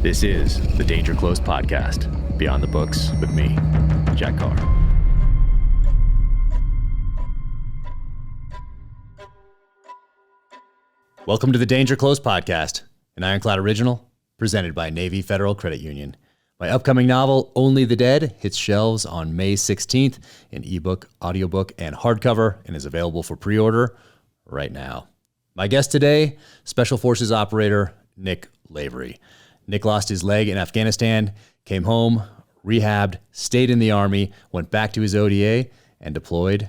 This is the Danger Close podcast, Beyond the Books with me, Jack Carr. Welcome to the Danger Close podcast, an Ironclad original presented by Navy Federal Credit Union. My upcoming novel, Only the Dead, hits shelves on May 16th in ebook, audiobook, and hardcover, and is available for pre-order right now. My guest today, Special Forces operator Nick Lavery. Nick lost his leg in Afghanistan, came home, rehabbed, stayed in the Army, went back to his ODA, and deployed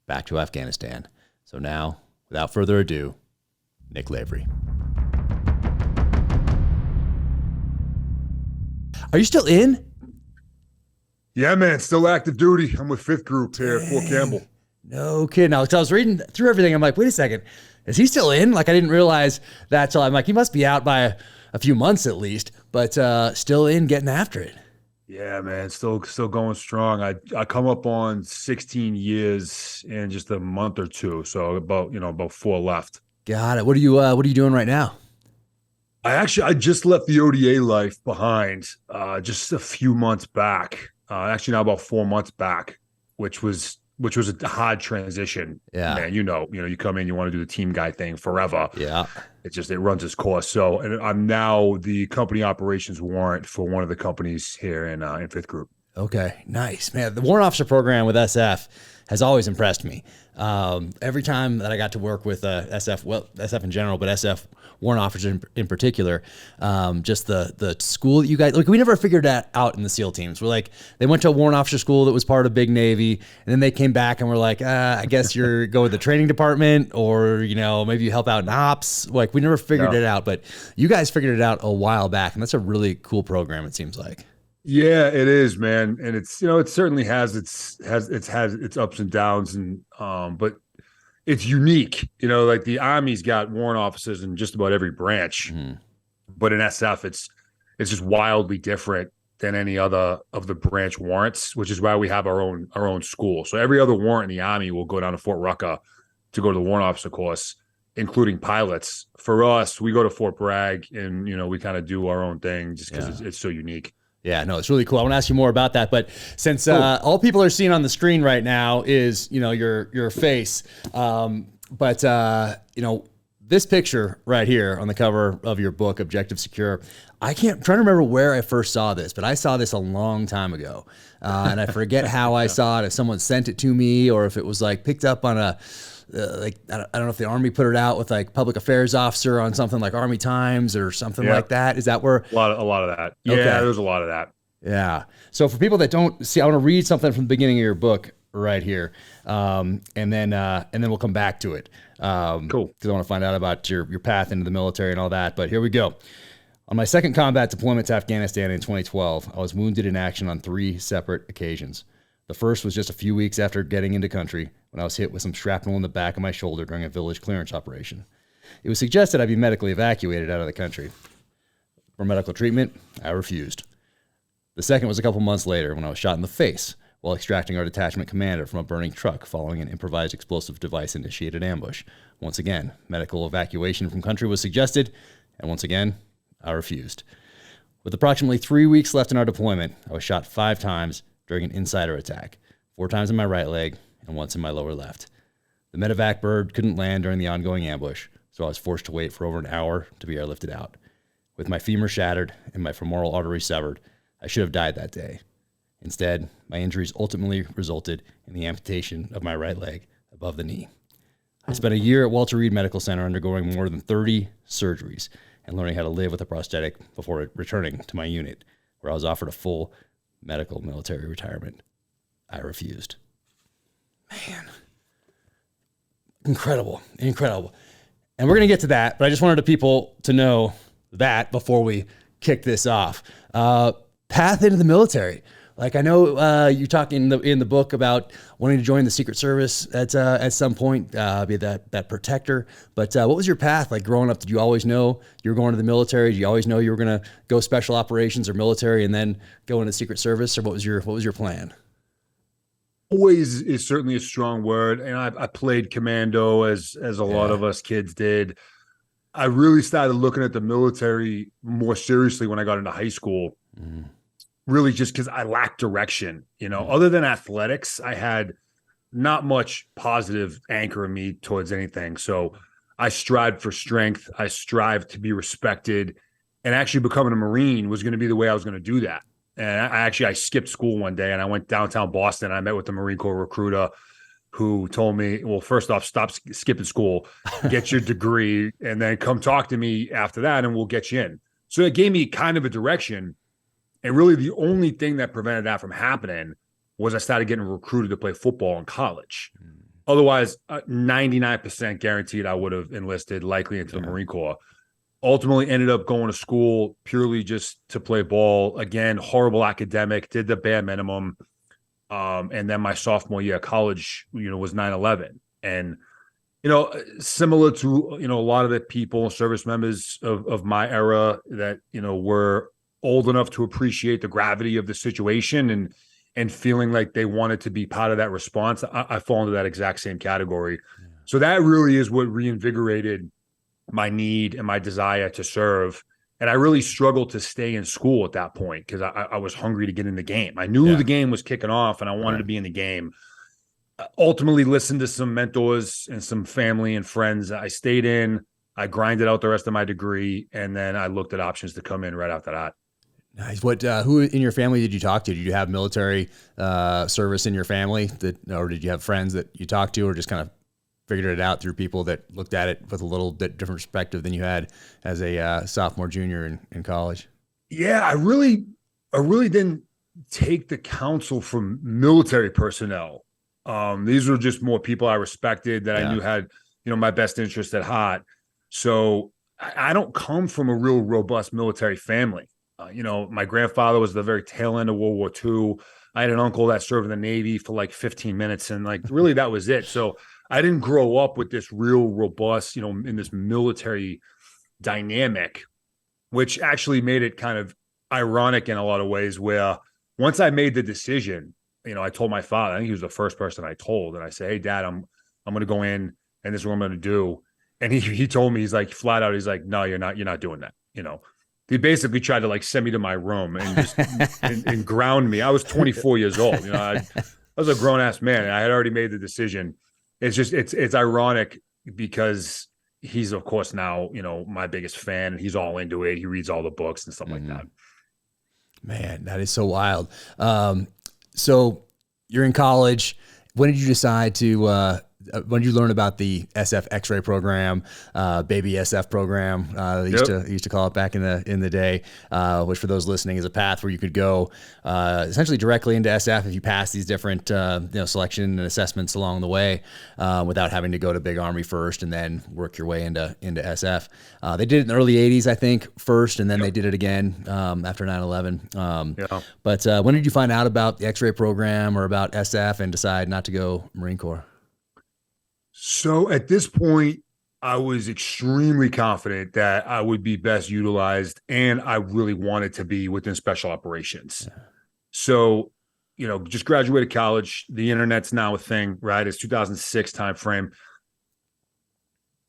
back to Afghanistan. So now, without further ado, Nick Lavery. Are you still in? Yeah, man, still active duty. I'm with 5th Group here at Fort Campbell. No kidding. Now, so I was reading through everything. I'm like, wait a second. Is he still in? Like, I didn't realize that. So I'm like, he must be out by a few months at least, but still in, getting after it. Yeah, man, still going strong. I come up on 16 years in just a month or two, so about 4 left. Got it. What are you doing right now? I just left the ODA life behind just a few months back. Actually, now about 4 months back, which was a hard transition. Yeah, man. You come in, you want to do the team guy thing forever. Yeah, it runs its course. So, and I'm now the company operations warrant for one of the companies here in 5th Group. Okay, nice, man. The warrant officer program with SF has always impressed me. Every time that I got to work with SF in general, but SF warrant officers in particular, just the school that you guys, like, we never figured that out in the SEAL teams. We're like, they went to a warrant officer school that was part of Big Navy, and then they came back and were like, I guess you're go with the training department, or, maybe you help out in ops. Like, we never figured it out, but you guys figured it out a while back, and that's a really cool program, it seems like. Yeah, it is, man. And it's, it certainly has its ups and downs, and but it's unique. Like the Army's got warrant officers in just about every branch. Mm-hmm. But in SF it's just wildly different than any other of the branch warrants, which is why we have our own school. So every other warrant in the Army will go down to Fort Rucker to go to the warrant officer course, including pilots. For us, we go to Fort Bragg, and we kind of do our own thing just because it's so unique. Yeah, no, it's really cool. I want to ask you more about that, but since all people are seeing on the screen right now is, your face, but this picture right here on the cover of your book, Objective Secure, I'm trying to remember where I first saw this, but I saw this a long time ago, and I forget how I saw it, if someone sent it to me or if it was like picked up on a, I don't know if the Army put it out with like public affairs officer on something like Army Times or something like that. Is that where a lot of that? Yeah, okay. There's a lot of that. Yeah. So for people that don't see, I want to read something from the beginning of your book right here, and then we'll come back to it. Cool. Because I want to find out about your path into the military and all that. But here we go. On my second combat deployment to Afghanistan in 2012, I was wounded in action on 3 separate occasions. The first was just a few weeks after getting into country, when I was hit with some shrapnel in the back of my shoulder during a village clearance operation. It was suggested I be medically evacuated out of the country. For medical treatment, I refused. The second was a couple months later, when I was shot in the face while extracting our detachment commander from a burning truck following an improvised explosive device-initiated ambush. Once again, medical evacuation from country was suggested, and once again, I refused. With approximately 3 weeks left in our deployment, I was shot 5 times during an insider attack, 4 times in my right leg and once in my lower left. The medevac bird couldn't land during the ongoing ambush, so I was forced to wait for over an hour to be airlifted out. With my femur shattered and my femoral artery severed, I should have died that day. Instead, my injuries ultimately resulted in the amputation of my right leg above the knee. I spent a year at Walter Reed Medical Center undergoing more than 30 surgeries and learning how to live with a prosthetic before returning to my unit, where I was offered a full medical military retirement. I refused. Man. Incredible. And we're going to get to that, but I just wanted the people to know that before we kick this off. Path into the military. Like, I know you talk in the book about wanting to join the Secret Service at some point, be that protector. But what was your path like growing up? Did you always know you were going to the military? Did you always know you were going to go special operations or military and then go into Secret Service? Or what was your plan? Always is certainly a strong word, and I played commando as a lot of us kids did. I really started looking at the military more seriously when I got into high school. Really just because I lacked direction. Other than athletics, I had not much positive anchor in me towards anything. So I strived for strength. I strived to be respected, and actually becoming a Marine was going to be the way I was going to do that. And I skipped school one day and I went downtown Boston. And I met with the Marine Corps recruiter who told me, well, first off, stop skipping school, get your degree, and then come talk to me after that and we'll get you in. So it gave me kind of a direction. And really the only thing that prevented that from happening was I started getting recruited to play football in college. Otherwise, 99% guaranteed I would have enlisted likely into the Marine Corps. Ultimately ended up going to school purely just to play ball. Again, horrible academic, did the bare minimum. And then my sophomore year of college, was 9/11. And, similar to, a lot of the people, service members of my era that, were old enough to appreciate the gravity of the situation and feeling like they wanted to be part of that response, I fall into that exact same category. Yeah. So that really is what reinvigorated my need and my desire to serve. And I really struggled to stay in school at that point because I was hungry to get in the game. I knew the game was kicking off and I wanted to be in the game. Ultimately listened to some mentors and some family and friends. I stayed in, I grinded out the rest of my degree, and then I looked at options to come in right after that. Nice. What? Who in your family did you talk to? Did you have military service in your family, or did you have friends that you talked to, or just kind of figured it out through people that looked at it with a little bit different perspective than you had as a sophomore, junior in college? Yeah, I really didn't take the counsel from military personnel. These were just more people I respected that I knew had, my best interest at heart. So I don't come from a real robust military family. My grandfather was the very tail end of World War II. I had an uncle that served in the Navy for like 15 minutes. And really that was it. So I didn't grow up with this real robust, in this military dynamic, which actually made it kind of ironic in a lot of ways where once I made the decision, I told my father, I think he was the first person I told. And I said, hey, Dad, I'm going to go in and this is what I'm going to do. And he told me, he's like flat out, he's like, no, you're not doing that. He basically tried to send me to my room and just and ground me. I was 24 years old. I was a grown ass man. And I had already made the decision. It's just, it's ironic because he's of course now, my biggest fan. He's all into it. He reads all the books and stuff like that. Man, that is so wild. So you're in college. When did you decide to, when did you learn about the SF X-ray program, baby SF program? They used to call it back in the day, which for those listening is a path where you could go essentially directly into SF if you pass these different selection and assessments along the way, without having to go to big Army first and then work your way into SF. They did it in the early 80s, I think, first, and then they did it again after 9/11. But when did you find out about the X-ray program or about SF and decide not to go Marine Corps? So at this point, I was extremely confident that I would be best utilized and I really wanted to be within special operations. Yeah. So, just graduated college. The internet's now a thing, right? It's 2006 timeframe.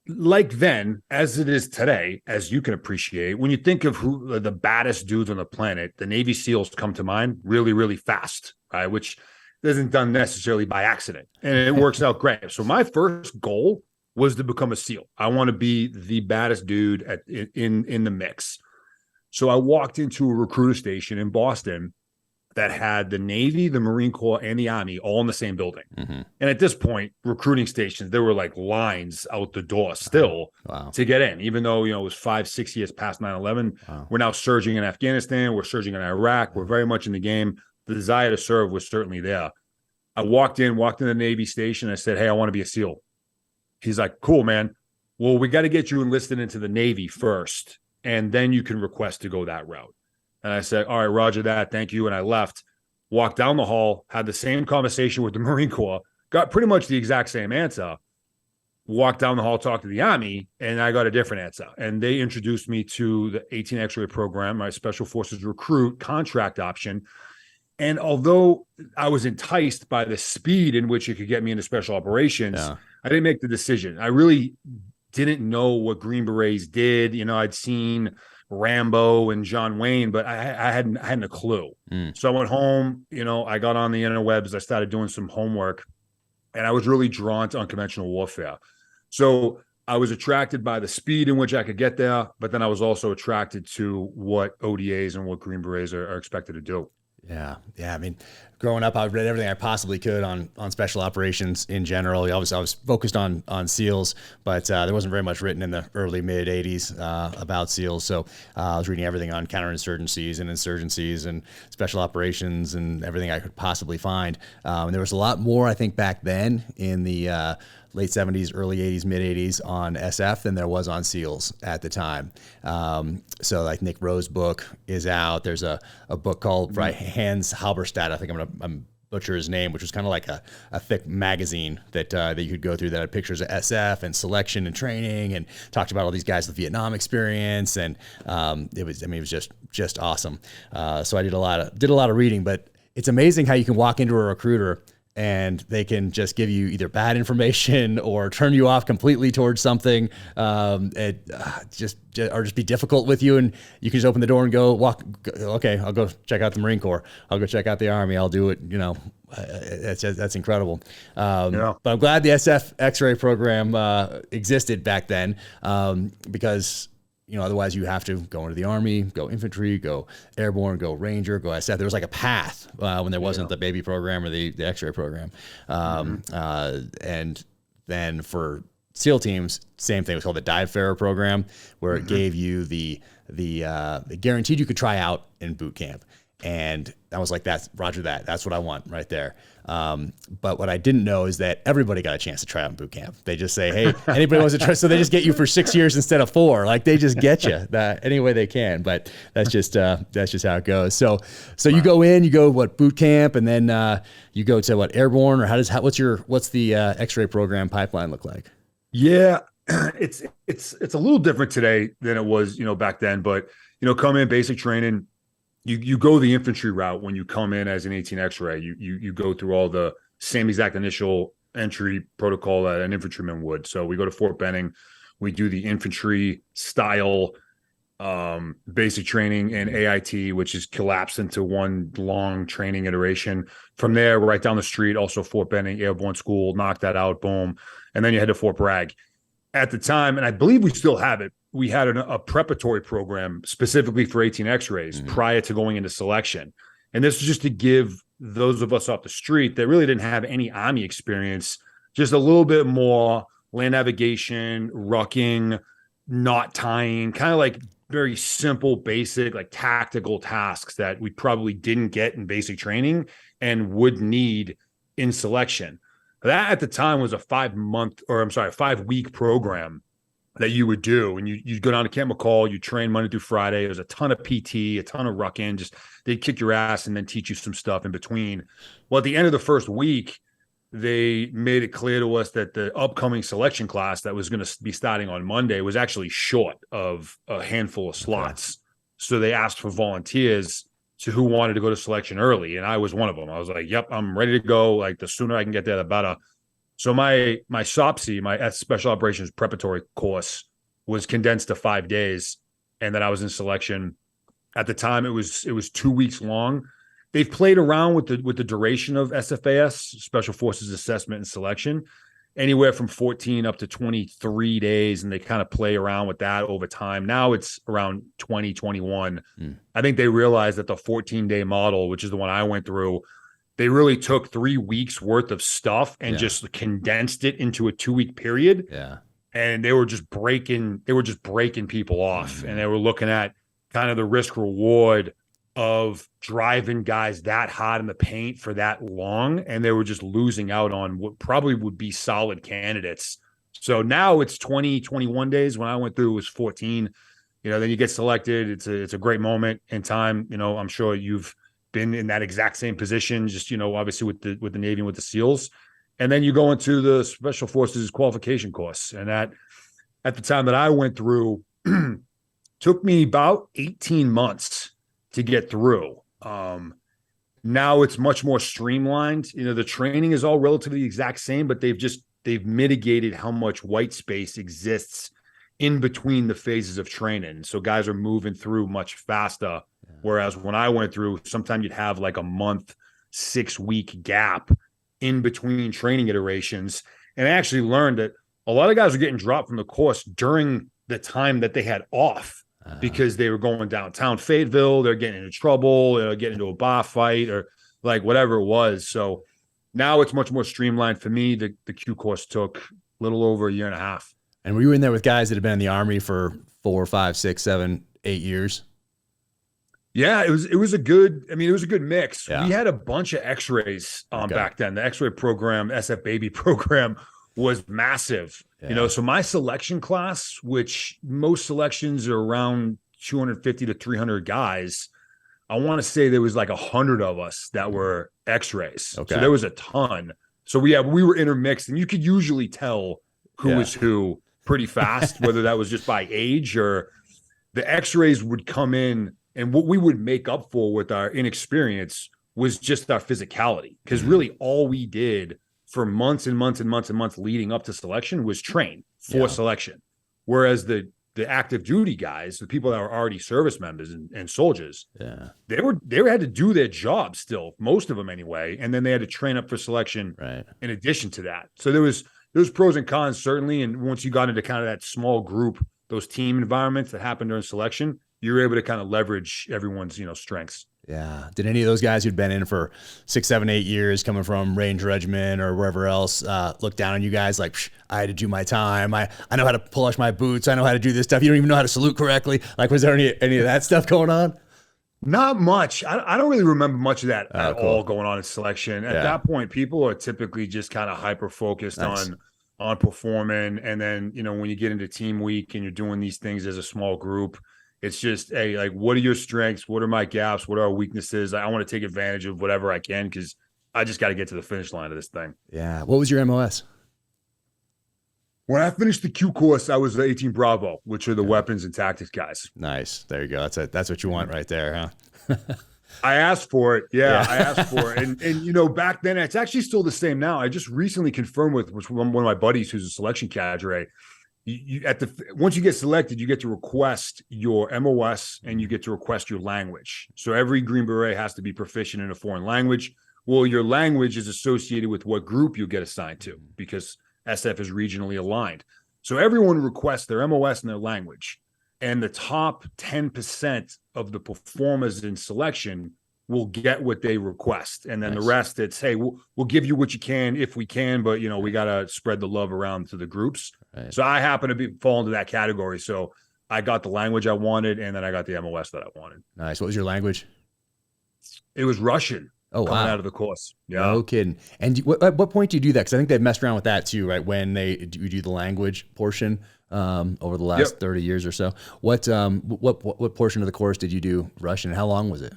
Like then, as it is today, as you can appreciate, when you think of who the baddest dudes on the planet, the Navy SEALs come to mind really, really fast, right? Which isn't done necessarily by accident, and it works out great. So my first goal was to become a SEAL. I want to be the baddest dude in the mix. So I walked into a recruiter station in Boston that had the Navy, the Marine Corps, and the Army all in the same building. And at this point, recruiting stations, there were lines out the door still to get in, even though, it was 5-6 years past 9/11. We're now surging in Afghanistan. We're surging in Iraq. We're very much in the game. The desire to serve was certainly there. I walked in the Navy station. I said, hey, I want to be a SEAL. He's like, cool, man. Well, we got to get you enlisted into the Navy first, and then you can request to go that route. And I said, all right, roger that. Thank you. And I left, walked down the hall, had the same conversation with the Marine Corps, got pretty much the exact same answer. Walked down the hall, talked to the Army, and I got a different answer. And they introduced me to the 18 X-ray program, my Special Forces recruit contract option. And although I was enticed by the speed in which it could get me into special operations, I didn't make the decision. I really didn't know what Green Berets did. You know, I'd seen Rambo and John Wayne, but I hadn't a clue. So I went home, you know, I got on the interwebs, I started doing some homework, and I was really drawn to unconventional warfare. So I was attracted by the speed in which I could get there, but then I was also attracted to what ODAs and what Green Berets are expected to do. Yeah. I mean, growing up, I read everything I possibly could on special operations in general. I was focused on SEALs, but there wasn't very much written in the early mid '80s about SEALs. So I was reading everything on counterinsurgencies and insurgencies and special operations and everything I could possibly find. And there was a lot more, I think, back then in the late 70s, early 80s, mid 80s on SF than there was on SEALs at the time. So like Nick Rowe's book is out. There's a book called by Hans Halberstadt. I think I'm butcher his name, which was kind of like a thick magazine that you could go through that had pictures of SF and selection and training and talked about all these guys with Vietnam experience. And it was just awesome. So I did a lot of reading, but it's amazing how you can walk into a recruiter and they can just give you either bad information or turn you off completely towards something, or just be difficult with you. And you can just open the door and go, okay, I'll go check out the Marine Corps. I'll go check out the Army. I'll do it. You know, that's incredible. But I'm glad the SF X-ray program existed back then, because you know, otherwise you have to go into the Army, go infantry, go airborne, go Ranger, go SF. There was like a path when there wasn't the baby program or the X-ray program. And then for SEAL teams, same thing. It was called the Dive Farer program, where it gave you it guaranteed you could try out in boot camp. And I was like, Roger that. That's what I want right there. But what I didn't know is that everybody got a chance to try out in boot camp. They just say, hey, anybody wants to try? So they just get you for 6 years instead of 4. Like they just get you that any way they can. But that's just how it goes. So you go in, boot camp, and then you go to airborne, or what's the X-ray program pipeline look like? Yeah, it's a little different today than it was, back then. But come in basic training. You go the infantry route when you come in as an 18 X-ray. You go through all the same exact initial entry protocol that an infantryman would. So we go to Fort Benning. We do the infantry style basic training and AIT, which is collapsed into one long training iteration. From there, right down the street, also Fort Benning Airborne School, knock that out, boom. And then you head to Fort Bragg. At the time, and I believe we still have it, we had a preparatory program specifically for 18 X-rays prior to going into selection. And this was just to give those of us off the street that really didn't have any Army experience just a little bit more land navigation, rucking, knot tying, kind of like very simple, basic, like tactical tasks that we probably didn't get in basic training and would need in selection. That at the time was a 5-week program that you would do. And you go down to Camp McCall, you train Monday through Friday. There's a ton of PT, a ton of rucking, just they'd kick your ass and then teach you some stuff in between. Well, at the end of the first week, they made it clear to us that the upcoming selection class that was going to be starting on Monday was actually short of a handful of slots. Okay. So they asked for volunteers to who wanted to go to selection early. And I was one of them. I was like, yep, I'm ready to go. Like the sooner I can get there, the better. So my SOPSI, my Special Operations Preparatory course, was condensed to 5 days. And then I was in selection. At the time, it was 2 weeks long. They've played around with the duration of SFAS, Special Forces Assessment and Selection, anywhere from 14 up to 23 days. And they kind of play around with that over time. Now it's around 20, 21. I think they realized that the 14-day model, which is the one I went through, they really took 3 weeks worth of stuff and just condensed it into a 2-week period. Yeah. And they were just breaking people off. And they were looking at kind of the risk reward of driving guys that hot in the paint for that long. And they were just losing out on what probably would be solid candidates. So now it's 20, 21 days. When I went through, it was 14. Then you get selected. It's a great moment in time. I'm sure you've been in that exact same position, just, obviously with the Navy and with the SEALs. And then you go into the Special Forces qualification course. And that, at the time that I went through, took me about 18 months to get through. Now it's much more streamlined. The training is all relatively the exact same, but they've just they've mitigated how much white space exists in between the phases of training. So guys are moving through much faster. Yeah. Whereas when I went through, sometimes you'd have like a month, 6-week gap in between training iterations. And I actually learned that a lot of guys were getting dropped from the course during the time that they had off because they were going downtown Fayetteville, they're getting into trouble, they're getting into a bar fight or like whatever it was. So now it's much more streamlined for me. The Q course took a little over a year and a half. And were you in there with guys that have been in the Army for 4, 5, 6, 7, 8 years? Yeah, it was a good mix. Yeah. We had a bunch of x-rays back then. The x-ray program, SF Baby program was massive. Yeah. So my selection class, which most selections are around 250 to 300 guys, I want to say there was like 100 of us that were x-rays. Okay. So there was a ton. So we were intermixed, and you could usually tell who was who pretty fast, whether that was just by age or the x-rays would come in. And what we would make up for with our inexperience was just our physicality. Because really all we did for months and months and months and months leading up to selection was train for selection. Whereas the active duty guys, the people that were already service members and soldiers, they had to do their job still, most of them anyway. And then they had to train up for selection in addition to that. So there was pros and cons, certainly. And once you got into kind of that small group, those team environments that happened during selection, you were able to kind of leverage everyone's, strengths. Yeah. Did any of those guys who'd been in for 6, 7, 8 years coming from Range Regiment or wherever else look down on you guys like, I had to do my time. I know how to polish my boots. I know how to do this stuff. You don't even know how to salute correctly. Like, was there any of that stuff going on? Not much. I don't really remember much of that at all going on in selection. At that point, people are typically just kind of hyper-focused on performing. And then, when you get into team week and you're doing these things as a small group, it's just, hey, like, what are your strengths? What are my gaps? What are our weaknesses? I want to take advantage of whatever I can because I just got to get to the finish line of this thing. Yeah. What was your MOS? When I finished the Q course, I was the 18 Bravo, which are the weapons and tactics guys. Nice. There you go. That's what you want right there, huh? I asked for it. Yeah, I asked for it. And back then, it's actually still the same now. I just recently confirmed with one of my buddies who's a selection cadre. Once you get selected, you get to request your MOS and you get to request your language. So every Green Beret has to be proficient in a foreign language. Well, your language is associated with what group you get assigned to because SF is regionally aligned. So everyone requests their MOS and their language. And the top 10% of the performers in selection will get what they request. And then the rest, it's, hey, we'll give you what you can if we can, but, we got to spread the love around to the groups. Right. So I happen to fall into that category. So I got the language I wanted, and then I got the MOS that I wanted. Nice. What was your language? It was Russian. Oh, coming out of the course. Yeah. No kidding. And at what point do you do that? Because I think they've messed around with that too, right? When you do the language portion over the last 30 years or so. What portion of the course did you do Russian? How long was it?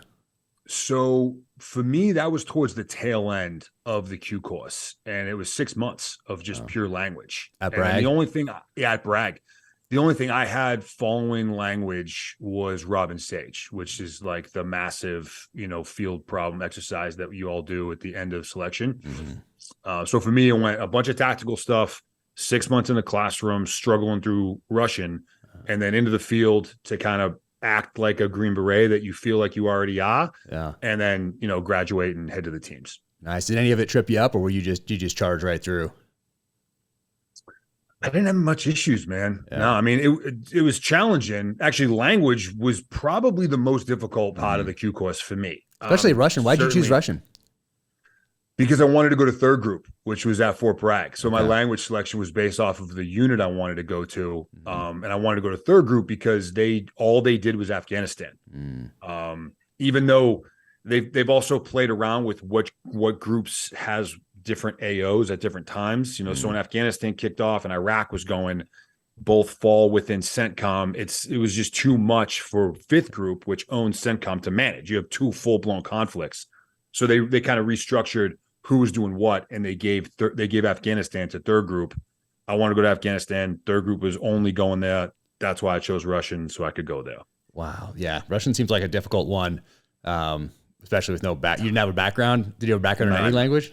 So for me, that was towards the tail end of the Q course, and it was 6 months of just pure language. At Bragg? And the only thing, at Bragg, the only thing I had following language was Robin Sage, which is like the massive, field problem exercise that you all do at the end of selection. Mm-hmm. So for me, it went a bunch of tactical stuff, 6 months in the classroom, struggling through Russian, and then into the field to kind of act like a Green Beret that you feel like you already are. Yeah. And then, graduate and head to the teams. Nice. Did any of it trip you up, or were you just charge right through? I didn't have much issues, man. Yeah. No, I mean, it was challenging. Actually, language was probably the most difficult part of the Q course for me. Especially Russian. Why'd you choose Russian? Because I wanted to go to third group, which was at Fort Bragg. So my language selection was based off of the unit I wanted to go to. And I wanted to go to third group because all they did was Afghanistan. Even though they've also played around with what groups has different AOs at different times. So when Afghanistan kicked off and Iraq was going, both fall within CENTCOM. It was just too much for fifth group, which owns CENTCOM, to manage. You have two full-blown conflicts. So they kind of restructured who was doing what, and they gave Afghanistan to third group. I want to go to Afghanistan. Third group was only going there. That's why I chose Russian, so I could go there. Wow. Yeah. Russian seems like a difficult one. especially with no back. You didn't have a background. Did you have a background in any language?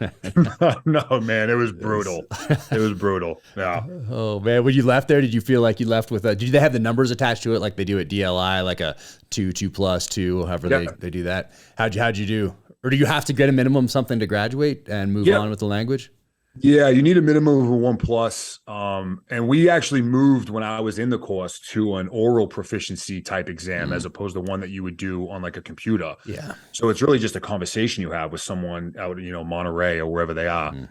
No, man, it was brutal. It was brutal. Yeah. Oh man, when you left there, did you feel like you left with a? Did they have the numbers attached to it like they do at DLI, like a 2+2, however they do that? How'd you do? Or do you have to get a minimum something to graduate and move on with the language? Yeah, you need a minimum of a 1+. And we actually moved when I was in the course to an oral proficiency type exam as opposed to one that you would do on like a computer. Yeah. So it's really just a conversation you have with someone out, Monterey or wherever they are.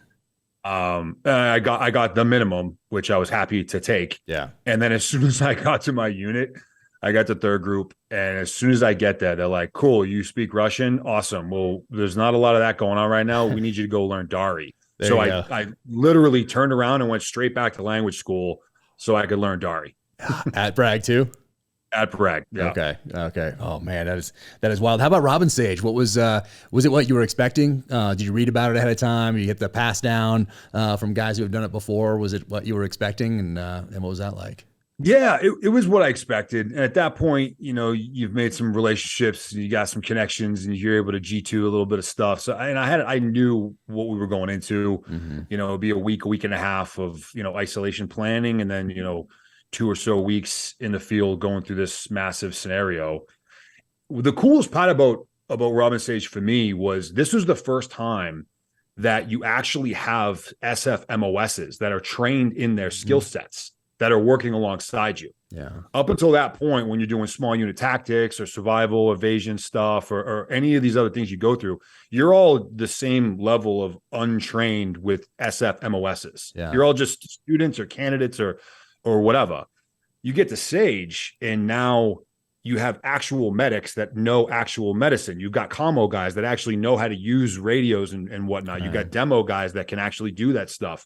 I got the minimum, which I was happy to take. Yeah. And then as soon as I got to my unit, I got to third group. And as soon as I get there, they're like, cool, you speak Russian? Awesome. Well, there's not a lot of that going on right now. We need you to go learn Dari. So I literally turned around and went straight back to language school so I could learn Dari. At Bragg too? At Bragg, yeah. Okay. Oh man, that is wild. How about Robin Sage? What was it what you were expecting? Did you read about it ahead of time? You get the pass down from guys who have done it before? Was it what you were expecting? And what was that like? Yeah, it was what I expected. And at that point, you've made some relationships, you got some connections, and you're able to G2 a little bit of stuff. So, I knew what we were going into. It'd be a week and a half of, isolation planning, and then, 2 or so weeks in the field going through this massive scenario. The coolest part about Robin Sage for me was this was the first time that you actually have SF MOSs that are trained in their skill sets that are working alongside you. Yeah. Up until that point, when you're doing small unit tactics or survival, evasion stuff, or any of these other things you go through, you're all the same level of untrained with SF MOSs. Yeah. You're all just students or candidates or whatever. You get to Sage, and now you have actual medics that know actual medicine. You've got commo guys that actually know how to use radios and whatnot. Right. You've got demo guys that can actually do that stuff.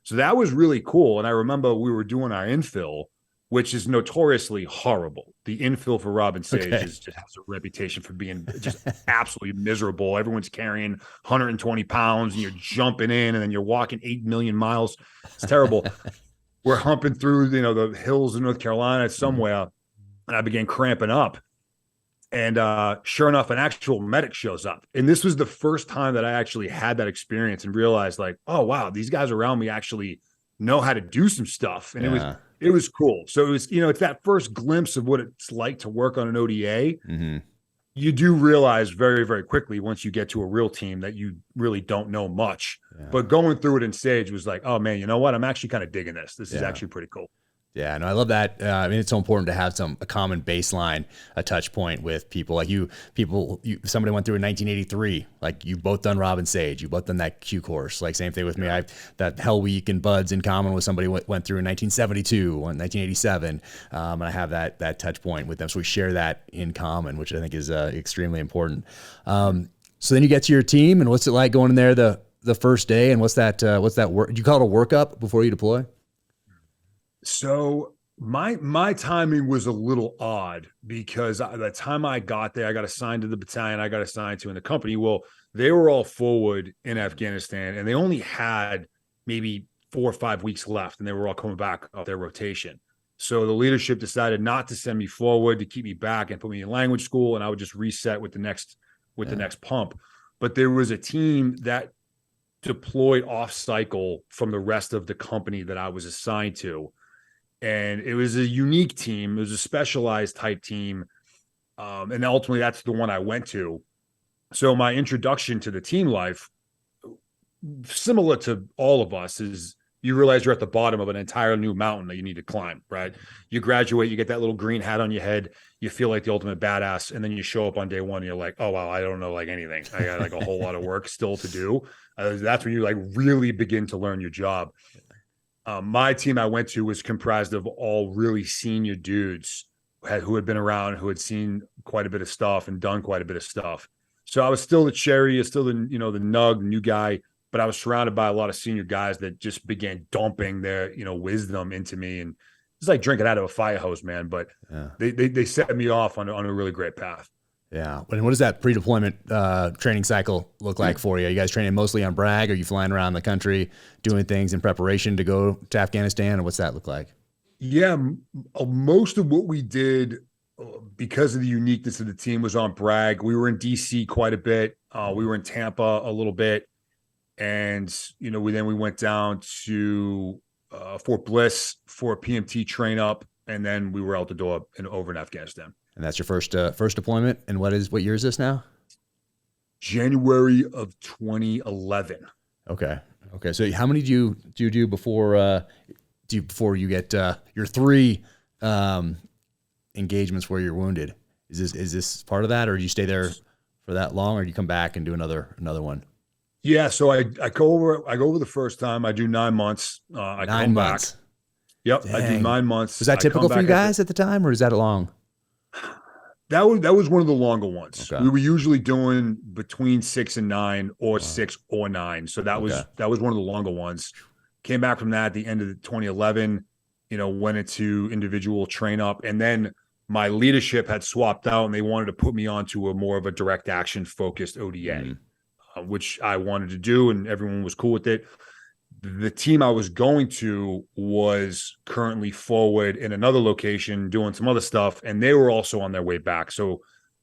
So that was really cool. And I remember we were doing our infill, which is notoriously horrible. The infill for Robin Sage just has a reputation for being just absolutely miserable. Everyone's carrying 120 pounds and you're jumping in and then you're walking 8 million miles. It's terrible. We're humping through, the hills in North Carolina somewhere, and I began cramping up. And sure enough, an actual medic shows up. And this was the first time that I actually had that experience and realized like, oh, wow, these guys around me actually know how to do some stuff. And it was cool. So it was, it's that first glimpse of what it's like to work on an ODA. You do realize very, very quickly once you get to a real team that you really don't know much. But going through it in Sage was like, oh man, you know what? I'm actually kind of digging this. This is actually pretty cool. Yeah, no, I love that. It's so important to have a common baseline, a touch point with people like you. Somebody went through in 1983. Like you've both done Robin Sage. You both done that Q course. Like same thing with me. That Hell Week and Buds in common with somebody went through in 1972, 1987, and I have that touch point with them. So we share that in common, which I think is extremely important. So then you get to your team, and what's it like going in there the first day? And what's that work? Do you call it a workup before you deploy? So my timing was a little odd because the time I got there, I got assigned to the battalion I got assigned to in the company. Well, they were all forward in Afghanistan, and they only had maybe 4 or 5 weeks left, and they were all coming back off their rotation. So the leadership decided not to send me forward, to keep me back and put me in language school, and I would just reset with the next pump. But there was a team that deployed off cycle from the rest of the company that I was assigned to. And it was a unique team. It was a specialized type team. And ultimately that's the one I went to. So my introduction to the team life, similar to all of us, is you realize you're at the bottom of an entire new mountain that you need to climb, right? You graduate, you get that little green hat on your head, you feel like the ultimate badass, and then you show up on day one and you're like, oh, wow, I don't know like anything. I got like a whole lot of work still to do. That's when you like really begin to learn your job. My team I went to was comprised of all really senior dudes who had been around, who had seen quite a bit of stuff and done quite a bit of stuff. So I was still the cherry, still the nug, new guy, but I was surrounded by a lot of senior guys that just began dumping their, wisdom into me. And it's like drinking out of a fire hose, man. But they set me off on a really great path. Yeah. And what does that pre-deployment training cycle look like for you? Are you guys training mostly on Bragg? Are you flying around the country doing things in preparation to go to Afghanistan? Or what's that look like? Yeah. Most of what we did because of the uniqueness of the team, was on Bragg. We were in DC quite a bit. We were in Tampa a little bit. And, we went down to Fort Bliss for a PMT train up. And then we were out the door and over in Afghanistan. And that's your first deployment. And what year is this now? January of 2011. Okay. So how many do you do before you get your 3 engagements where you're wounded? Is this part of that, or do you stay there for that long, or do you come back and do another one? Yeah, so I go over the first time. I do 9 months. I 9 come months. Back. Yep, Dang. I do 9 months. Was that typical for you guys at the time, or is that long? That was one of the longer ones. Okay. We were usually doing between 6 and 9, or 6 or 9. So that was one of the longer ones. Came back from that at the end of 2011. Went into individual train up, and then my leadership had swapped out, and they wanted to put me onto a more of a direct action focused ODA, which I wanted to do, and everyone was cool with it. The team I was going to was currently forward in another location doing some other stuff, and they were also on their way back. So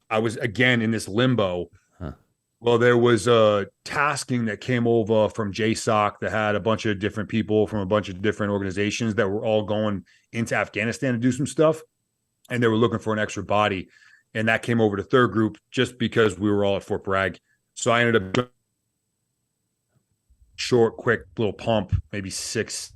I was again in this limbo. Well, there was a tasking that came over from JSOC that had a bunch of different people from a bunch of different organizations that were all going into Afghanistan to do some stuff, and they were looking for an extra body. And that came over to third group just because we were all at Fort Bragg. So I ended up short, quick little pump, maybe 6.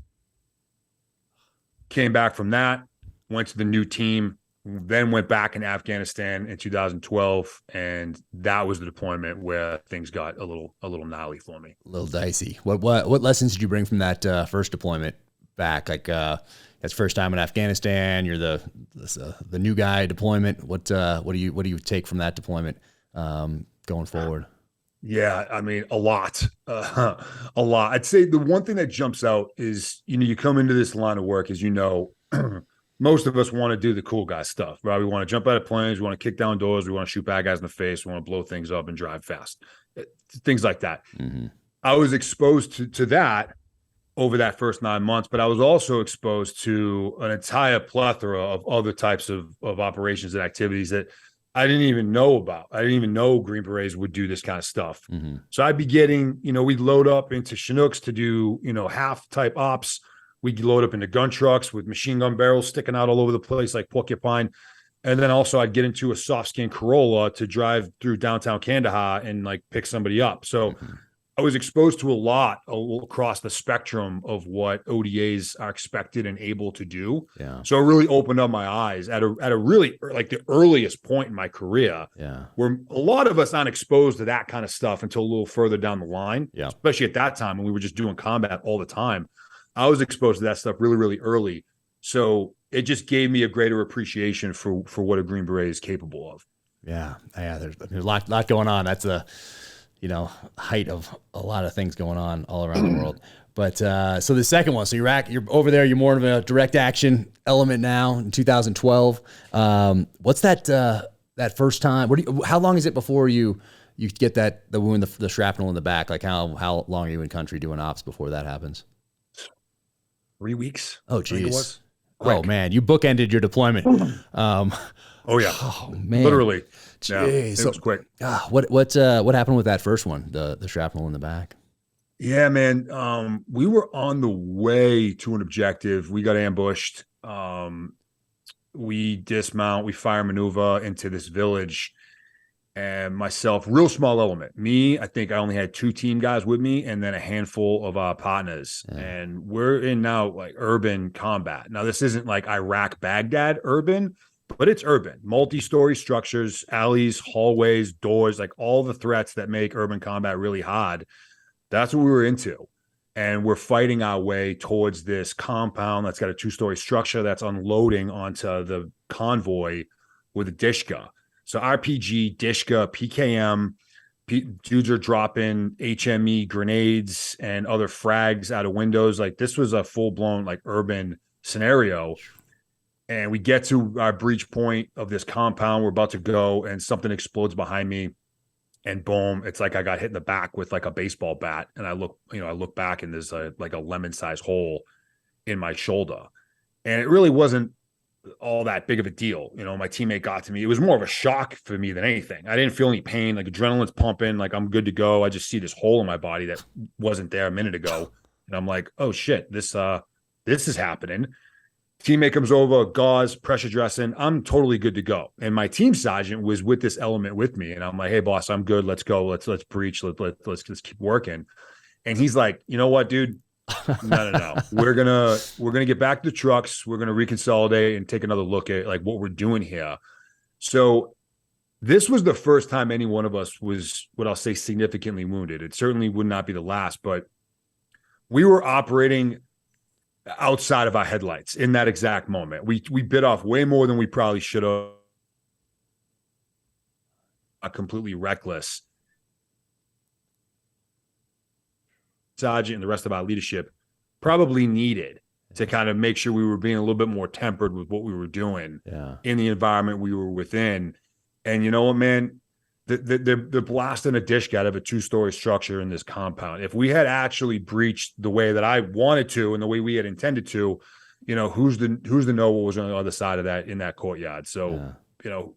Came back from that, went to the new team, then went back in Afghanistan in 2012, and that was the deployment where things got a little gnarly for me. A little dicey. What lessons did you bring from that first deployment back? Like that's first time in Afghanistan. You're the new guy deployment. What do you take from that deployment going forward? Yeah, I mean, a lot. I'd say the one thing that jumps out is, you come into this line of work, as you know, most of us want to do the cool guy stuff, right? We want to jump out of planes. We want to kick down doors. We want to shoot bad guys in the face. We want to blow things up and drive fast. Things like that. Mm-hmm. I was exposed to that over that first 9 months, but I was also exposed to an entire plethora of other types of operations and activities that I didn't even know about. I didn't even know Green Berets would do this kind of stuff. Mm-hmm. So I'd be getting, we'd load up into Chinooks to do, half type ops. We'd load up into gun trucks with machine gun barrels sticking out all over the place like porcupine. And then also I'd get into a soft skin Corolla to drive through downtown Kandahar and like pick somebody up. So I was exposed to a lot across the spectrum of what ODAs are expected and able to do. Yeah. So it really opened up my eyes at a really like the earliest point in my career. Yeah. Where a lot of us aren't exposed to that kind of stuff until a little further down the line. Yeah. Especially at that time when we were just doing combat all the time. I was exposed to that stuff really, really early. So it just gave me a greater appreciation for what a Green Beret is capable of. Yeah. There's a lot going on. That's a height of a lot of things going on all around the world. But so the second one, so you're over there, you're more of a direct action element now in 2012. What's that first time? How long is it before you get the wound, the shrapnel in the back? Like how long are you in country doing ops before that happens? 3 weeks. Oh, geez. Oh, man. You bookended your deployment. Oh, yeah. Oh, man. Literally. Jeez. Yeah, it was quick. What happened with that first one, the shrapnel in the back? Yeah, man. We were on the way to an objective. We got ambushed. We dismount. We fire maneuver into this village. And myself, real small element. Me, I think I only had 2 team guys with me and then a handful of our partners. Yeah. And we're in now like urban combat. Now, this isn't like Iraq, Baghdad urban, but it's urban. Multi-story structures, alleys, hallways, doors, like all the threats that make urban combat really hard. That's what we were into. And we're fighting our way towards this compound that's got a 2-story structure that's unloading onto the convoy with a Dishka. So RPG, Dishka, PKM, dudes are dropping HME grenades and other frags out of windows. Like this was a full-blown like urban scenario. And we get to our breach point of this compound. We're about to go and something explodes behind me. And boom, it's like I got hit in the back with like a baseball bat. And I look back and there's like a lemon-sized hole in my shoulder. And it really wasn't all that big of a deal. You know, my teammate got to me. It was more of a shock for me than anything. I didn't feel any pain. Like adrenaline's pumping. Like I'm good to go. I just see this hole in my body that wasn't there a minute ago, and I'm like, oh shit, this is happening. Teammate comes over, gauze, pressure dressing. I'm totally good to go. And my team sergeant was with this element with me, and I'm like, hey boss, I'm good. Let's go. Let's breach. Let's just keep working. And he's like, you know what, dude? No. We're gonna get back to the trucks. We're gonna reconsolidate and take another look at like what we're doing here. So this was the first time any one of us was what I'll say significantly wounded. It certainly would not be the last, but we were operating outside of our headlights in that exact moment. We bit off way more than we probably should have. Completely reckless. Sergeant and the rest of our leadership probably needed to kind of make sure we were being a little bit more tempered with what we were doing in the environment we were within. And you know what, man, they're blasting a dish out of a 2-story structure in this compound. If we had actually breached the way that I wanted to and the way we had intended to, you know, who's to know what was on the other side of that in that courtyard. So, you know,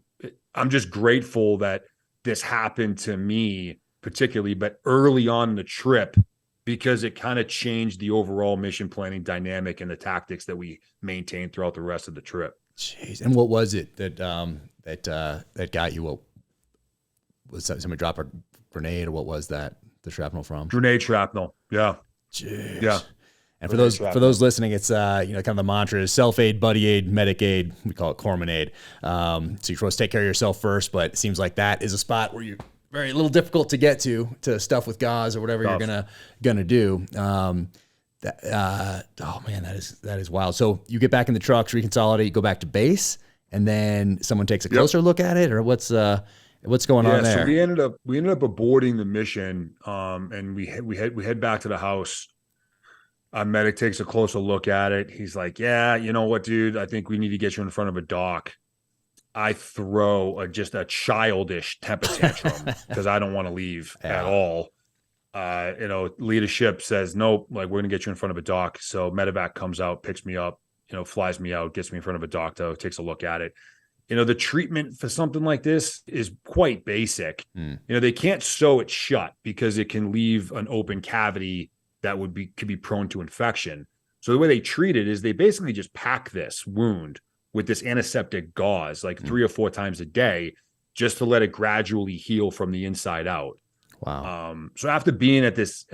I'm just grateful that this happened to me particularly, but early on in the trip, because it kind of changed the overall mission planning dynamic and the tactics that we maintained throughout the rest of the trip. Jeez. And what was it that that got you? What was that? Somebody drop a grenade, or what was that? The shrapnel from? Grenade shrapnel. Yeah. Jeez. Yeah. And for those listening, it's kind of the mantra is self-aid, buddy aid, medic aid. We call it corpsman aid. So you're supposed to take care of yourself first, but it seems like that is a spot where you very little difficult to get to stuff with gauze or whatever you're gonna do. Oh man, that is wild. So you get back in the trucks, reconsolidate, you go back to base, and then someone takes a closer look at it, or what's going on there? So we ended up aborting the mission, and we head back to the house. Our medic takes a closer look at it. He's like, yeah, you know what, dude? I think we need to get you in front of a doc. I throw just a childish temper tantrum because I don't want to leave at all. You know, leadership says, nope, like we're going to get you in front of a doc. So medevac comes out, picks me up, you know, flies me out, gets me in front of a doctor, takes a look at it. You know, the treatment for something like this is quite basic. You know, they can't sew it shut because it can leave an open cavity that could be prone to infection. So the way they treat it is they basically just pack this wound with this antiseptic gauze like 3 or 4 times a day just to let it gradually heal from the inside out. Wow. So after being at this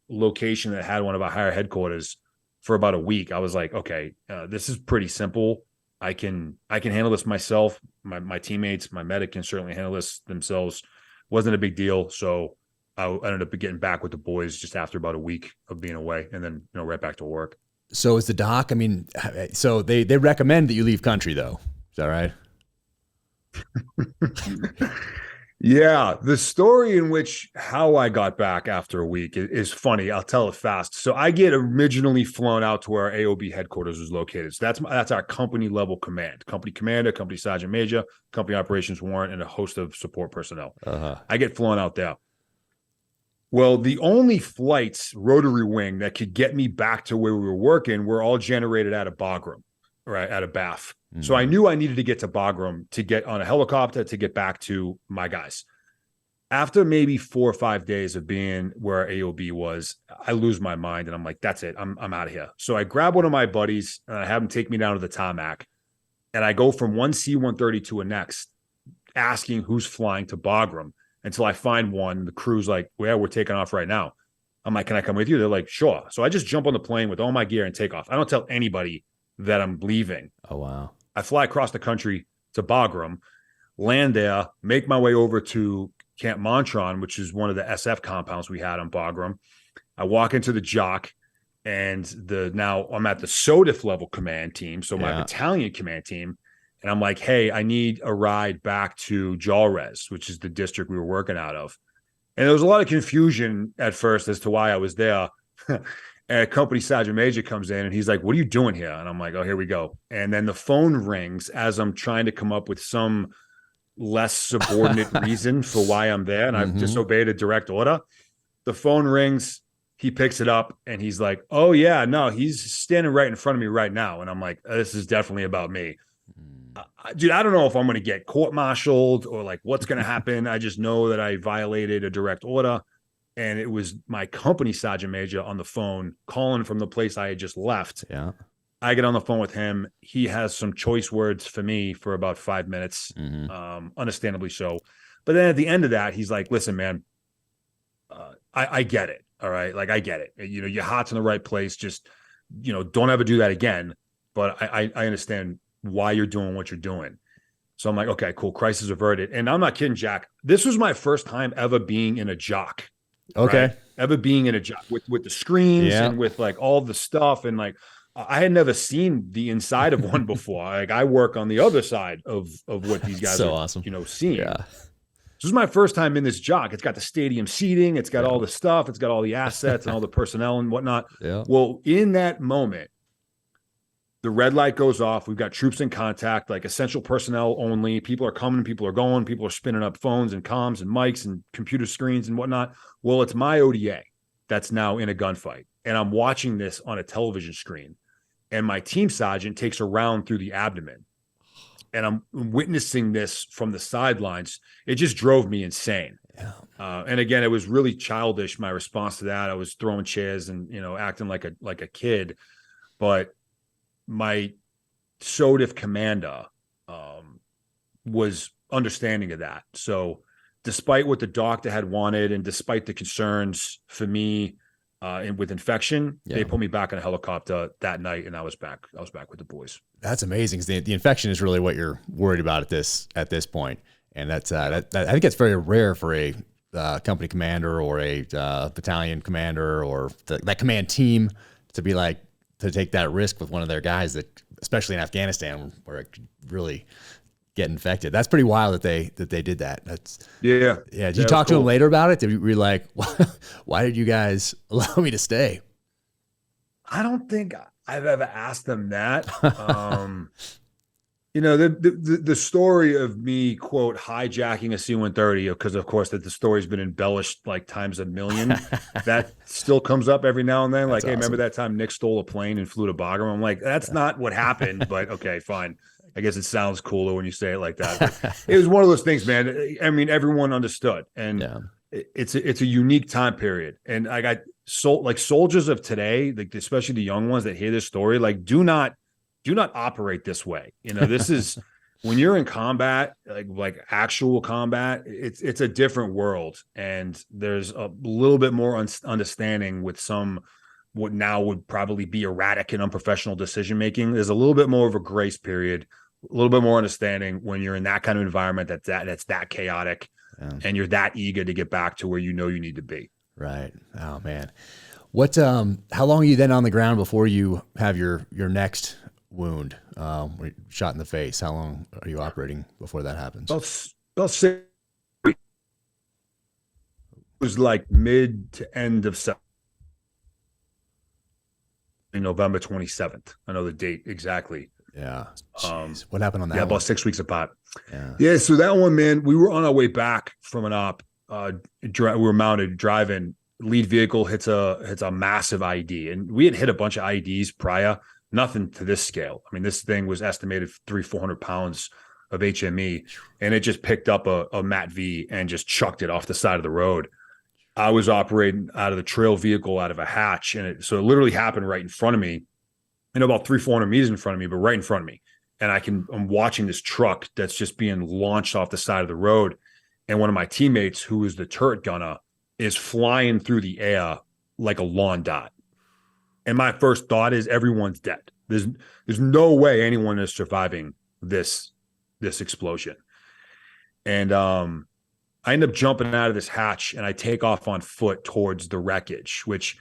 location that had one of our higher headquarters for about a week, I was like, okay, this is pretty simple. I can handle this myself. My teammates, my medic can certainly handle this themselves. Wasn't a big deal. So I ended up getting back with the boys just after about a week of being away, and then, you know, right back to work. So is the doc, I mean, so they recommend that you leave country though. Is that right? Yeah. The story in which how I got back after a week is funny. I'll tell it fast. So I get originally flown out to where our AOB headquarters was located. So that's our company level command, company commander, company sergeant major, company operations warrant, and a host of support personnel. I get flown out there. Well, the only flights, rotary wing, that could get me back to where we were working were all generated out of Bagram, right, out of Bath. So I knew I needed to get to Bagram to get on a helicopter to get back to my guys. After maybe 4 or 5 days of being where AOB was, I lose my mind, and I'm like, that's it. I'm out of here. So I grab one of my buddies, and I have him take me down to the tarmac, and I go from one C-130 to a next, asking who's flying to Bagram, until I find one. The crew's like, well, we're taking off right now. I'm like, can I come with you? They're like, sure. So I just jump on the plane with all my gear and take off. I don't tell anybody that I'm leaving. Oh, wow. I fly across the country to Bagram, land there, make my way over to Camp Montron, which is one of the SF compounds we had on Bagram. I walk into the JOC, and now I'm at the SODIF level command team, so my battalion command team. And I'm like, hey, I need a ride back to Jalrez, which is the district we were working out of. And there was a lot of confusion at first as to why I was there. And a company sergeant major comes in, and he's like, what are you doing here? And I'm like, oh, here we go. And then the phone rings as I'm trying to come up with some less subordinate reason for why I'm there. And I've disobeyed a direct order. The phone rings. He picks it up, and he's like, oh, yeah, no, he's standing right in front of me right now. And I'm like, this is definitely about me. dude, I don't know if I'm going to get court-martialed or like what's going to happen. I just know that I violated a direct order. And it was my company sergeant major on the phone calling from the place I had just left. Yeah. I get on the phone with him. He has some choice words for me for about 5 minutes, understandably so. But then at the end of that, he's like, listen, man, I get it. All right. Like, I get it. You know, your heart's in the right place. Just, you know, don't ever do that again. But I understand why you're doing what you're doing. So I'm like, okay, cool. Crisis averted. And I'm not kidding, Jack. This was my first time ever being in a jock. Okay. Right? Ever being in a job with the screens and with like all the stuff. And like, I had never seen the inside of one before. Like, I work on the other side of what these guys are, awesome. you know, seeing. Yeah. This is my first time in this jock. It's got the stadium seating. It's got all the stuff. It's got all the assets and all the personnel and whatnot. Yeah. Well, in that moment, the red light goes off. We've got troops in contact, like essential personnel only. People are coming, people are going, people are spinning up phones and comms and mics and computer screens and whatnot. Well, it's my ODA that's now in a gunfight. And I'm watching this on a television screen. And my team sergeant takes a round through the abdomen. And I'm witnessing this from the sidelines. It just drove me insane. Yeah. And again, it was really childish, my response to that. I was throwing chairs and, you know, acting like a kid. But my SOTF commander was understanding of that. So despite what the doctor had wanted and despite the concerns for me with infection, they put me back in a helicopter that night and I was back with the boys. That's amazing. The infection is really what you're worried about at this point. And that's I think it's very rare for a company commander or a battalion commander or that command team to be like, to take that risk with one of their guys that, especially in Afghanistan, where it could really get infected. That's pretty wild that they did that. That's yeah. Did you talk to them later about it? Did you were like, why did you guys allow me to stay? I don't think I've ever asked them that. You know, the story of me, quote, hijacking a C-130, because of course that the story's been embellished like times a million. That still comes up every now and then. Like, hey, remember that time Nick stole a plane and flew to Bagram? I'm like, that's not what happened, but okay, fine. I guess it sounds cooler when you say it like that. But it was one of those things, man. I mean, everyone understood. And it's a unique time period. And I got soldiers of today, like especially the young ones that hear this story, like do not operate this way. You know, this is when you're in combat, like actual combat, it's a different world. And there's a little bit more understanding with some, what now would probably be erratic and unprofessional decision-making. There's a little bit more of a grace period, a little bit more understanding when you're in that kind of environment that's that chaotic and you're that eager to get back to where you know you need to be. Right. Oh man. What, how long are you then on the ground before you have your next wound, shot in the face? How long are you operating before that happens? About 6 weeks. It was like mid to end of November 27th. I know the date exactly. Yeah. What happened on that? Yeah, one? about 6 weeks apart. Yeah. So that one, man, we were on our way back from an op. We were mounted driving. Lead vehicle hits a massive IED, and we had hit a bunch of IEDs prior. Nothing to this scale. I mean, this thing was estimated 300-400 pounds of HME, and it just picked up a MAT-V and just chucked it off the side of the road. I was operating out of the trail vehicle out of a hatch, and so it literally happened right in front of me, and about 300-400 meters in front of me, but right in front of me. And I'm watching this truck that's just being launched off the side of the road, and one of my teammates, who is the turret gunner, is flying through the air like a lawn dot. And my first thought is everyone's dead. There's no way anyone is surviving this explosion. And I end up jumping out of this hatch and I take off on foot towards the wreckage, which,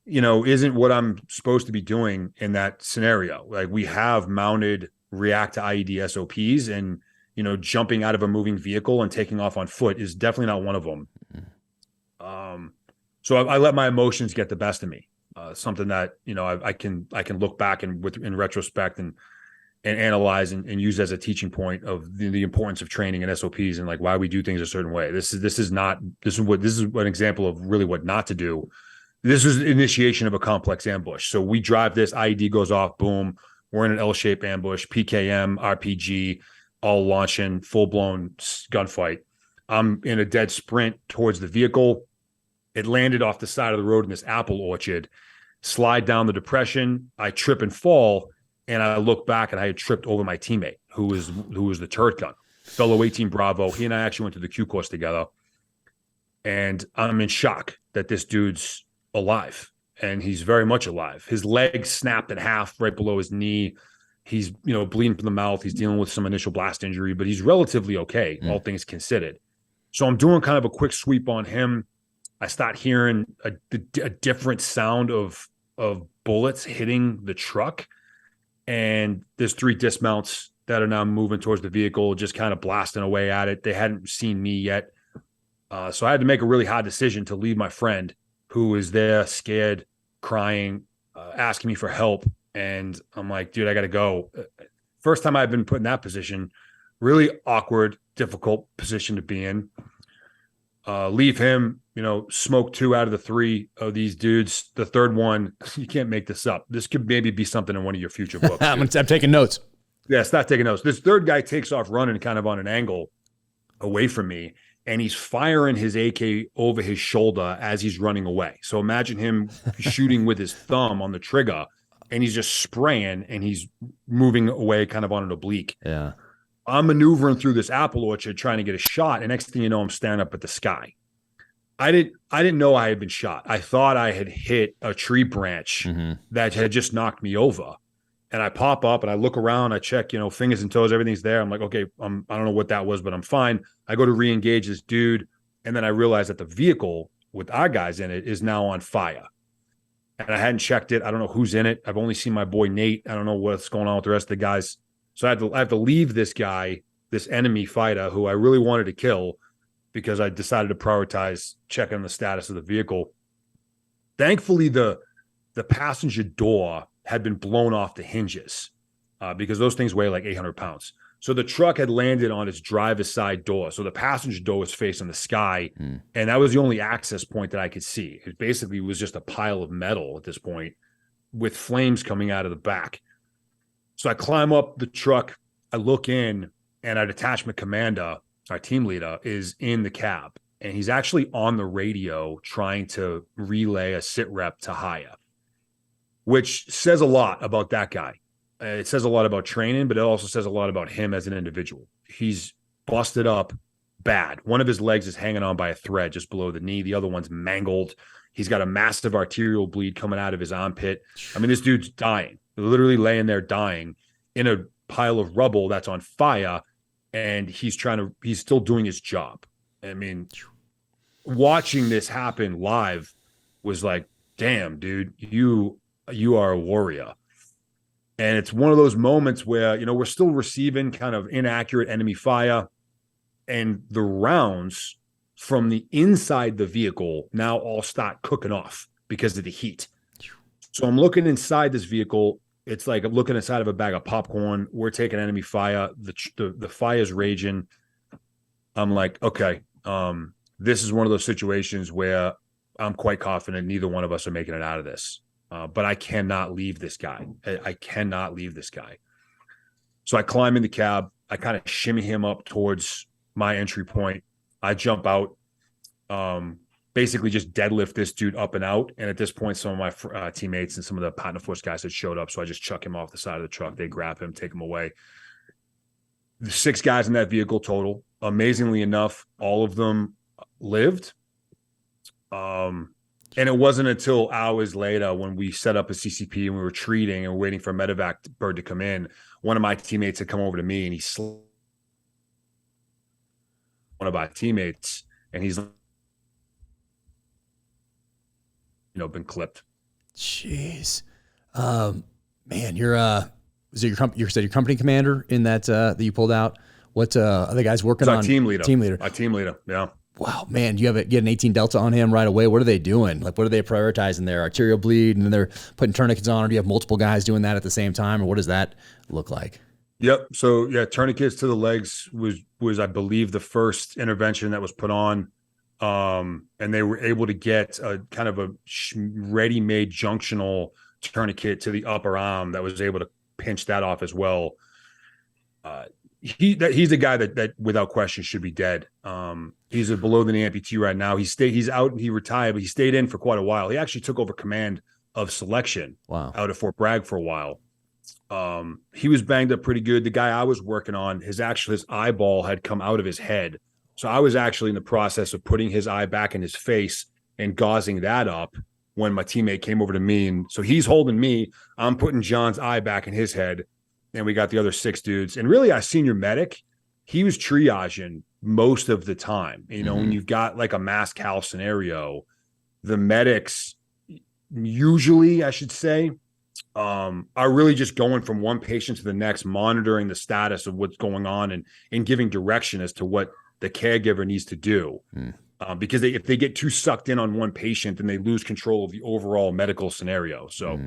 you know, isn't what I'm supposed to be doing in that scenario. Like, we have mounted react to IED SOPs, and, you know, jumping out of a moving vehicle and taking off on foot is definitely not one of them. So I let my emotions get the best of me. Something that, you know, I can look back and in retrospect and analyze and use as a teaching point of the importance of training and SOPs and like why we do things a certain way. This is an example of really what not to do. This is initiation of a complex ambush. So we drive this, IED goes off, boom. We're in an L-shaped ambush, PKM, RPG, all launching, full-blown gunfight. I'm in a dead sprint towards the vehicle. It landed off the side of the road in this apple orchard. Slide down the depression. I trip and fall, and I look back, and I had tripped over my teammate, who was the turret gun, fellow 18 Bravo. He and I actually went to the Q course together, and I'm in shock that this dude's alive, and he's very much alive. His leg snapped in half right below his knee. He's bleeding from the mouth. He's dealing with some initial blast injury, but he's relatively okay, all things considered. So I'm doing kind of a quick sweep on him. I start hearing a different sound of bullets hitting the truck. And there's 3 dismounts that are now moving towards the vehicle, just kind of blasting away at it. They hadn't seen me yet. So I had to make a really hard decision to leave my friend, who was there, scared, crying, asking me for help. And I'm like, dude, I got to go. First time I've been put in that position, really awkward, difficult position to be in. Leave him, smoke 2 out of the 3 of these dudes. The third one, you can't make this up. This could maybe be something in one of your future books. I'm taking notes. Yeah, start taking notes. This third guy takes off running kind of on an angle away from me, and he's firing his AK over his shoulder as he's running away. So imagine him shooting with his thumb on the trigger, and he's just spraying, and he's moving away kind of on an oblique. Yeah. I'm maneuvering through this apple orchard trying to get a shot, and next thing you know, I'm staring up at the sky. I didn't know I had been shot. I thought I had hit a tree branch that had just knocked me over. And I pop up and I look around, I check, fingers and toes, everything's there. I'm like, okay, I don't know what that was, but I'm fine. I go to re-engage this dude, and then I realize that the vehicle with our guys in it is now on fire. And I hadn't checked it. I don't know who's in it. I've only seen my boy Nate. I don't know what's going on with the rest of the guys. So I have to leave this guy, this enemy fighter who I really wanted to kill, because I decided to prioritize checking the status of the vehicle. Thankfully, the passenger door had been blown off the hinges because those things weigh like 800 pounds. So the truck had landed on its driver's side door. So the passenger door was facing the sky, and that was the only access point that I could see. It basically was just a pile of metal at this point with flames coming out of the back. So I climb up the truck, I look in, and our detachment commander, our team leader, is in the cab. And he's actually on the radio trying to relay a sit rep to hire, which says a lot about that guy. It says a lot about training, but it also says a lot about him as an individual. He's busted up bad. One of his legs is hanging on by a thread just below the knee. The other one's mangled. He's got a massive arterial bleed coming out of his armpit. I mean, this dude's dying. Literally laying there dying in a pile of rubble that's on fire, and he's still doing his job. I mean, watching this happen live was like, damn, dude, you are a warrior. And it's one of those moments where, we're still receiving kind of inaccurate enemy fire, and the rounds from the inside the vehicle now all start cooking off because of the heat. So I'm looking inside this vehicle. It's like I'm looking inside of a bag of popcorn. We're taking enemy fire. The fire's raging. I'm like, okay, this is one of those situations where I'm quite confident neither one of us are making it out of this. But I cannot leave this guy. I cannot leave this guy. So I climb in the cab. I kind of shimmy him up towards my entry point. I jump out. Basically just deadlift this dude up and out. And at this point, some of my teammates and some of the partner force guys had showed up. So I just chuck him off the side of the truck. They grab him, take him away. The 6 guys in that vehicle total. Amazingly enough, all of them lived. And it wasn't until hours later when we set up a CCP and we were treating and waiting for a medevac bird to come in, one of my teammates had come over to me and he one of our teammates, and he's been clipped. Jeez. Man, you're was it your company commander in that you pulled out? What are the guys working on? Team leader. Our team leader. Yeah. Wow, man, you get an 18 Delta on him right away. What are they doing? Like, what are they prioritizing there? Arterial bleed, and then they're putting tourniquets on, or do you have multiple guys doing that at the same time, or what does that look like? Yep. So yeah, tourniquets to the legs was I believe the first intervention that was put on. And they were able to get a kind of a ready-made junctional tourniquet to the upper arm that was able to pinch that off as well. He's a guy that without question should be dead. He's a below the knee amputee right now. He's out and he retired, but he stayed in for quite a while. He actually took over command of selection out of Fort Bragg for a while. He was banged up pretty good. The guy I was working on, his eyeball had come out of his head. So I was actually in the process of putting his eye back in his face and gauzing that up when my teammate came over to me. And so he's holding me. I'm putting John's eye back in his head. And we got the other 6 dudes. And really, our senior medic, he was triaging most of the time. You know, when you've got like a mass cal scenario, the medics usually, I should say, are really just going from one patient to the next, monitoring the status of what's going on and giving direction as to what the caregiver needs to do. Because if they get too sucked in on one patient, then they lose control of the overall medical scenario. So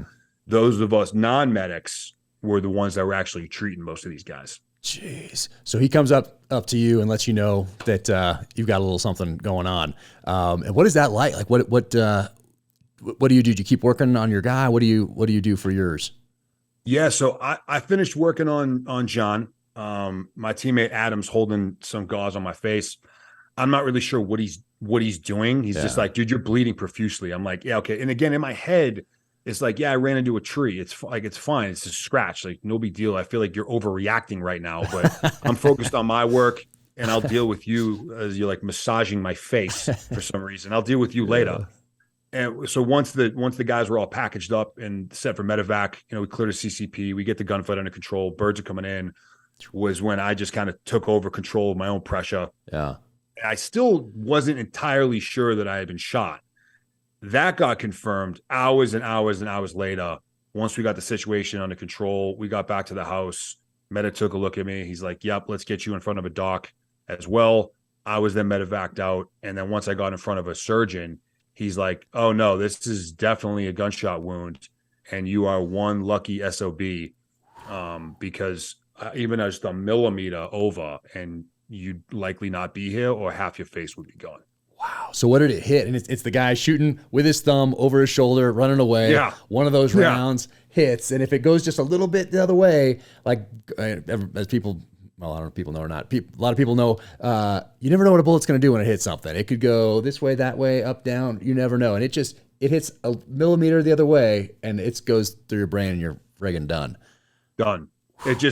those of us non-medics were the ones that were actually treating most of these guys. Jeez. So he comes up to you and lets you know that you've got a little something going on. And what is that like? Like what do you do? Do you keep working on your guy? What do you do for yours? Yeah, so I finished working on John. My teammate Adam's holding some gauze on my face. I'm not really sure what he's doing. He's just like, dude, you're bleeding profusely. I'm like, yeah, okay. And again, in my head, it's like, yeah, I ran into a tree. It's like, it's fine. It's a scratch. Like, no big deal. I feel like you're overreacting right now, but I'm focused on my work and I'll deal with you as you're like massaging my face for some reason. I'll deal with you later. And so once the guys were all packaged up and set for medevac, you know, we cleared a CCP, we get the gunfight under control. Birds are coming in. Was when I just kind of took over control of my own pressure. Yeah. I still wasn't entirely sure that I had been shot. That got confirmed hours and hours and hours later. Once we got the situation under control, we got back to the house. Meta took a look at me. He's like, yep, let's get you in front of a doc as well. I was then medevaced out. And then once I got in front of a surgeon, he's like, oh, no, this is definitely a gunshot wound. And you are one lucky SOB because even just a millimeter over and you'd likely not be here or half your face would be gone. Wow. So what did it hit? And it's the guy shooting with his thumb over his shoulder, running away. Yeah. One of those rounds hits. And if it goes just a little bit the other way, like as people, well, I don't know if people know or not. A lot of people know, you never know what a bullet's going to do when it hits something. It could go this way, that way, up, down. You never know. And it hits a millimeter the other way and it goes through your brain and you're friggin' done. Done. It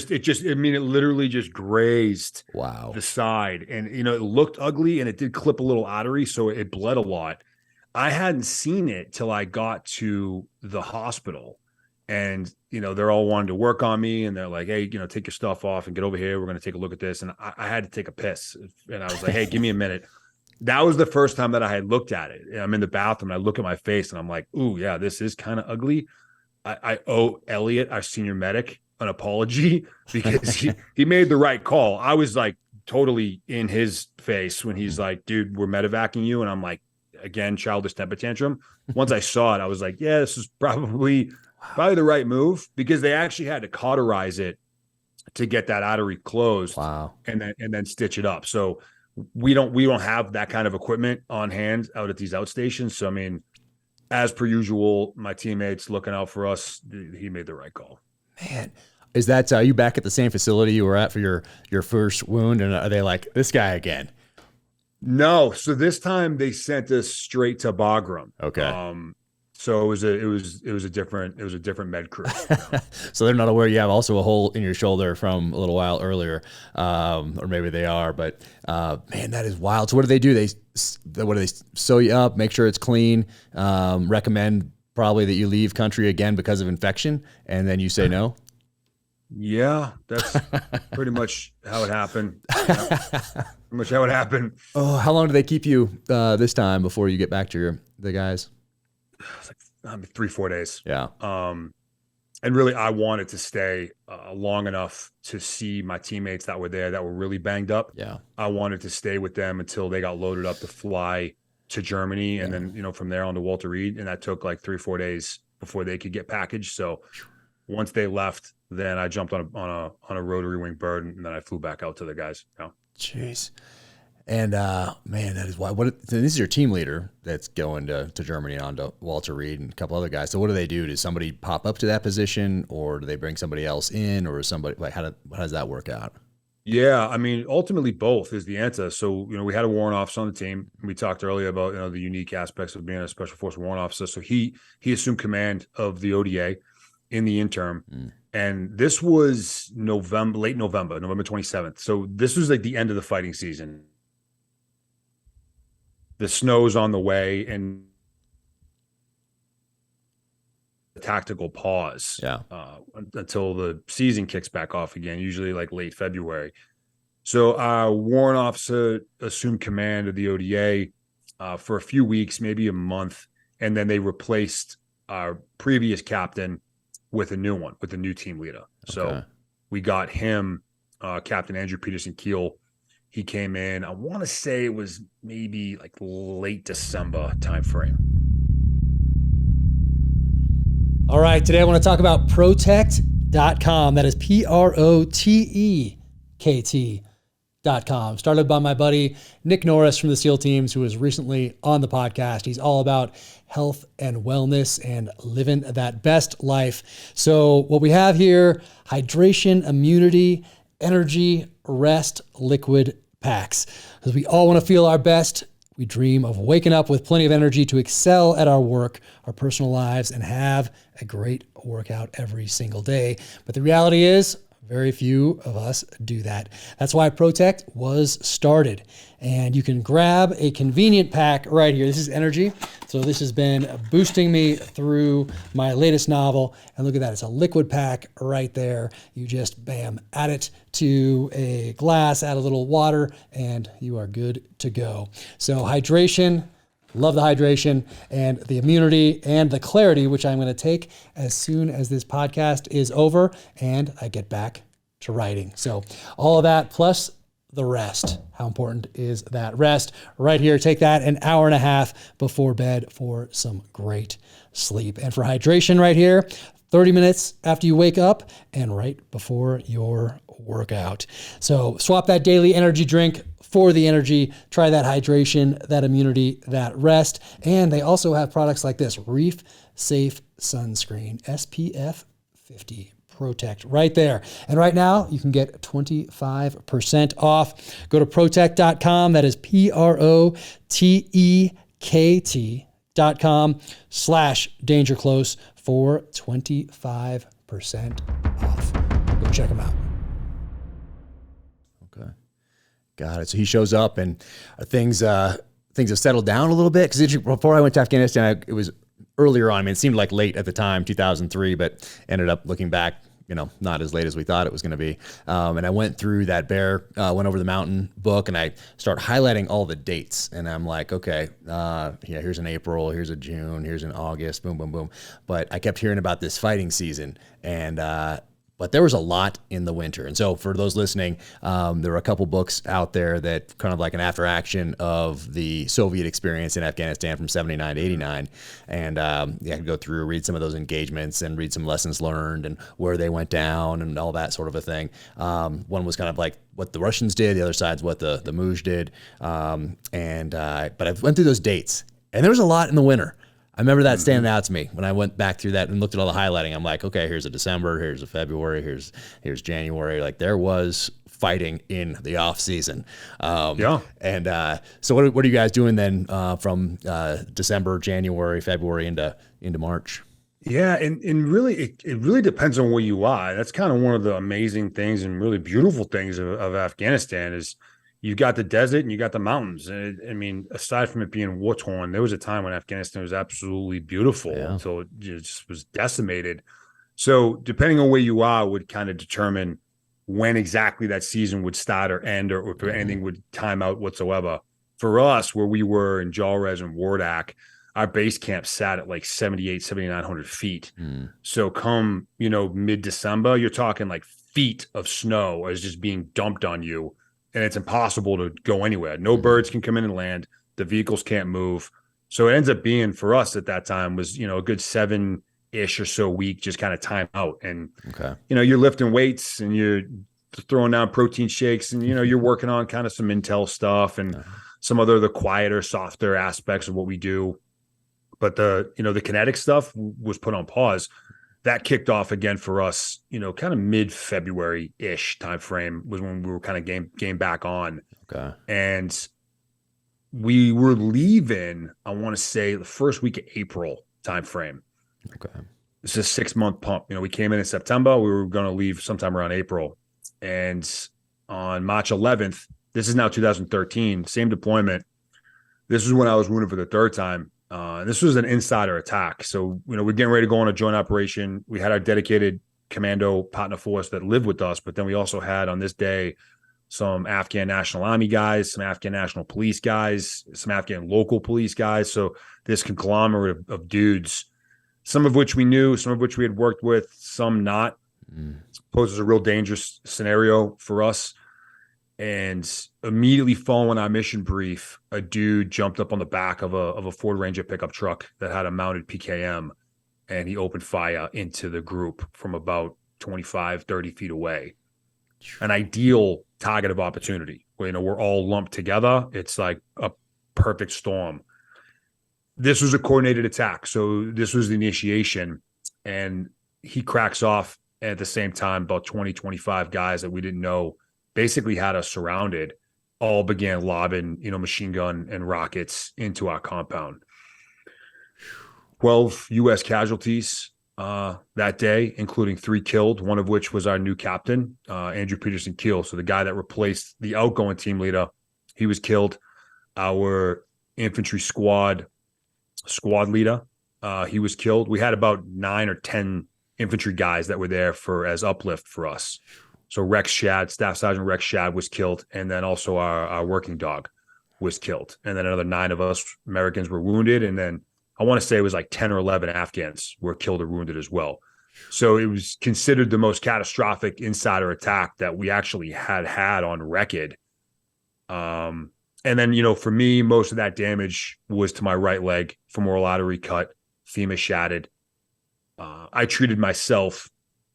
literally just grazed the side and, you know, it looked ugly and it did clip a little artery. So it bled a lot. I hadn't seen it till I got to the hospital and, you know, they're all wanting to work on me and they're like, hey, you know, take your stuff off and get over here. We're going to take a look at this. And I had to take a piss and I was like, hey, give me a minute. That was the first time that I had looked at it. I'm in the bathroom and I look at my face and I'm like, ooh, yeah, this is kind of ugly. I owe Elliot, our senior medic, an apology because he made the right call. I was like totally in his face when he's like, dude, we're medevacing you. And I'm like, again, childish temper tantrum. Once I saw it, I was like, yeah, this is probably the right move because they actually had to cauterize it to get that artery closed and then stitch it up. So we don't have that kind of equipment on hand out at these outstations. So, I mean, as per usual, my teammates looking out for us, he made the right call. Man, is that are you back at the same facility you were at for your first wound? And are they like, this guy again? No. So this time they sent us straight to Bagram. Okay. So it was a different med crew. So they're not aware you have also a hole in your shoulder from a little while earlier, or maybe they are. But man, that is wild. So what do they do? They sew you up, make sure it's clean, recommend probably that you leave country again because of infection, and then you say no? Yeah, that's pretty much how it happened. Oh, how long do they keep you this time before you get back to the guys? It's like 3-4 days. Yeah. And really, I wanted to stay long enough to see my teammates that were there that were really banged up. Yeah. I wanted to stay with them until they got loaded up to fly to Germany and then, you know, from there on to Walter Reed. And that took like 3-4 days before they could get packaged. So once they left, then I jumped on a rotary wing bird and then I flew back out to the guys. Yeah. Jeez. And man, that is why. This is your team leader that's going to Germany and on to Walter Reed and a couple other guys. So what do they do? Does somebody pop up to that position, or do they bring somebody else in, or is somebody like how does that work out? Yeah, I mean, ultimately both is the answer. So, we had a warrant officer on the team. We talked earlier about, the unique aspects of being a Special Forces Warrant Officer. So he assumed command of the ODA in the interim. And this was late November 27th. So this was like the end of the fighting season. The snow's on the way and the tactical pause until the season kicks back off again, usually like late February. So our warrant officer assumed command of the ODA for a few weeks, maybe a month, and then they replaced our previous captain with a new one, with a new team leader. Okay. So we got him, Captain Andrew Peterson Keel. He came in, I want to say it was maybe like late December timeframe. All right, today I want to talk about protect.com. That is protekt.com. Started by my buddy Nick Norris from the SEAL teams, who was recently on the podcast. He's all about health and wellness and living that best life. So what we have here, hydration, immunity, energy, rest, liquid packs. Because we all want to feel our best. We dream of waking up with plenty of energy to excel at our work, our personal lives, and have a great workout every single day. But the reality is, very few of us do that. That's why Protect was started. And you can grab a convenient pack right here. This is energy. So this has been boosting me through my latest novel. And look at that. It's a liquid pack right there. You just, bam, add it to a glass, add a little water, and you are good to go. So hydration, love the hydration and the immunity and the clarity, which I'm going to take as soon as this podcast is over and I get back to writing. So all of that plus the rest. How important is that rest? Right here, take that an hour and a half before bed for some great sleep. And for hydration right here, 30 minutes after you wake up and right before your workout. So swap that daily energy drink for the energy. Try that hydration, that immunity, that rest. And they also have products like this, Reef Safe Sunscreen, SPF 50. Protect right there. And right now you can get 25% off. Go to protekt.com. That is protekt.com/dangerclose for 25% off. Go check them out. Okay. Got it. So he shows up and things have settled down a little bit. Because before I went to Afghanistan, it was earlier on. I mean, it seemed like late at the time, 2003, but ended up looking back, not as late as we thought it was going to be. And I went through that went over the mountain book, and I start highlighting all the dates. And I'm like, okay, here's an April, here's a June, here's an August, boom, boom, boom. But I kept hearing about this fighting season, and but there was a lot in the winter. And so for those listening, there were a couple books out there that kind of like an after action of the Soviet experience in Afghanistan from 79 to 89. And I could go through, read some of those engagements and read some lessons learned and where they went down and all that sort of a thing. One was kind of like what the Russians did. The other side's what the Muj did. But I went through those dates, and there was a lot in the winter. I remember that standing out to me when I went back through that and looked at all the highlighting. I'm like, okay, here's a December, here's a February, here's January. Like there was fighting in the off season. And so what are you guys doing then from December, January, February into March? Yeah, and really, it really depends on where you are. That's kind of one of the amazing things and really beautiful things of Afghanistan is you got the desert and you got the mountains. And I mean, aside from it being war torn, there was a time when Afghanistan was absolutely beautiful until it just was decimated. So depending on where you are would kind of determine when exactly that season would start or end or if anything would time out whatsoever. For us, where we were in Jalrez and Wardak, our base camp sat at like 7,900 feet. So come, mid-December, you're talking like feet of snow is just being dumped on you. And it's impossible to go anywhere. No birds can come in and land. The vehicles can't move. So it ends up being for us at that time was, a good 7-ish or so week, just kind of time out. And, you're lifting weights and you're throwing down protein shakes, and you're working on kind of some intel stuff and some other the quieter, softer aspects of what we do. But the kinetic stuff was put on pause. That kicked off again for us, kind of mid-February-ish timeframe was when we were kind of game back on. Okay. And we were leaving, I want to say, the first week of April timeframe. Okay. It's a 6-month pump. We came in September. We were going to leave sometime around April. And on March 11th, this is now 2013, same deployment. This is when I was wounded for the third time. This was an insider attack. So, we're getting ready to go on a joint operation. We had our dedicated commando partner force that lived with us, but then we also had on this day some Afghan National Army guys, some Afghan National Police guys, some Afghan local police guys. So this conglomerate of dudes, some of which we knew, some of which we had worked with, some not. Poses a real dangerous scenario for us. And immediately following our mission brief, a dude jumped up on the back of a Ford Ranger pickup truck that had a mounted PKM, and he opened fire into the group from about 25, 30 feet away. An ideal target of opportunity. We're all lumped together. It's like a perfect storm. This was a coordinated attack. So this was the initiation, and he cracks off at the same time. About 20, 25 guys that we didn't know basically had us surrounded, all began lobbing, machine gun and rockets into our compound. 12 U.S. casualties that day, including 3 killed, one of which was our new captain, Andrew Peterson Keel. So the guy that replaced the outgoing team leader, he was killed. Our infantry squad leader, he was killed. We had about 9 or 10 infantry guys that were there as uplift for us. So Rex Shad, Staff Sergeant Rex Shad was killed. And then also our working dog was killed. And then another 9 of us Americans were wounded. And then I want to say it was like 10 or 11 Afghans were killed or wounded as well. So it was considered the most catastrophic insider attack that we actually had on record. And then, for me, most of that damage was to my right leg, femoral artery cut, femur shattered. I treated myself,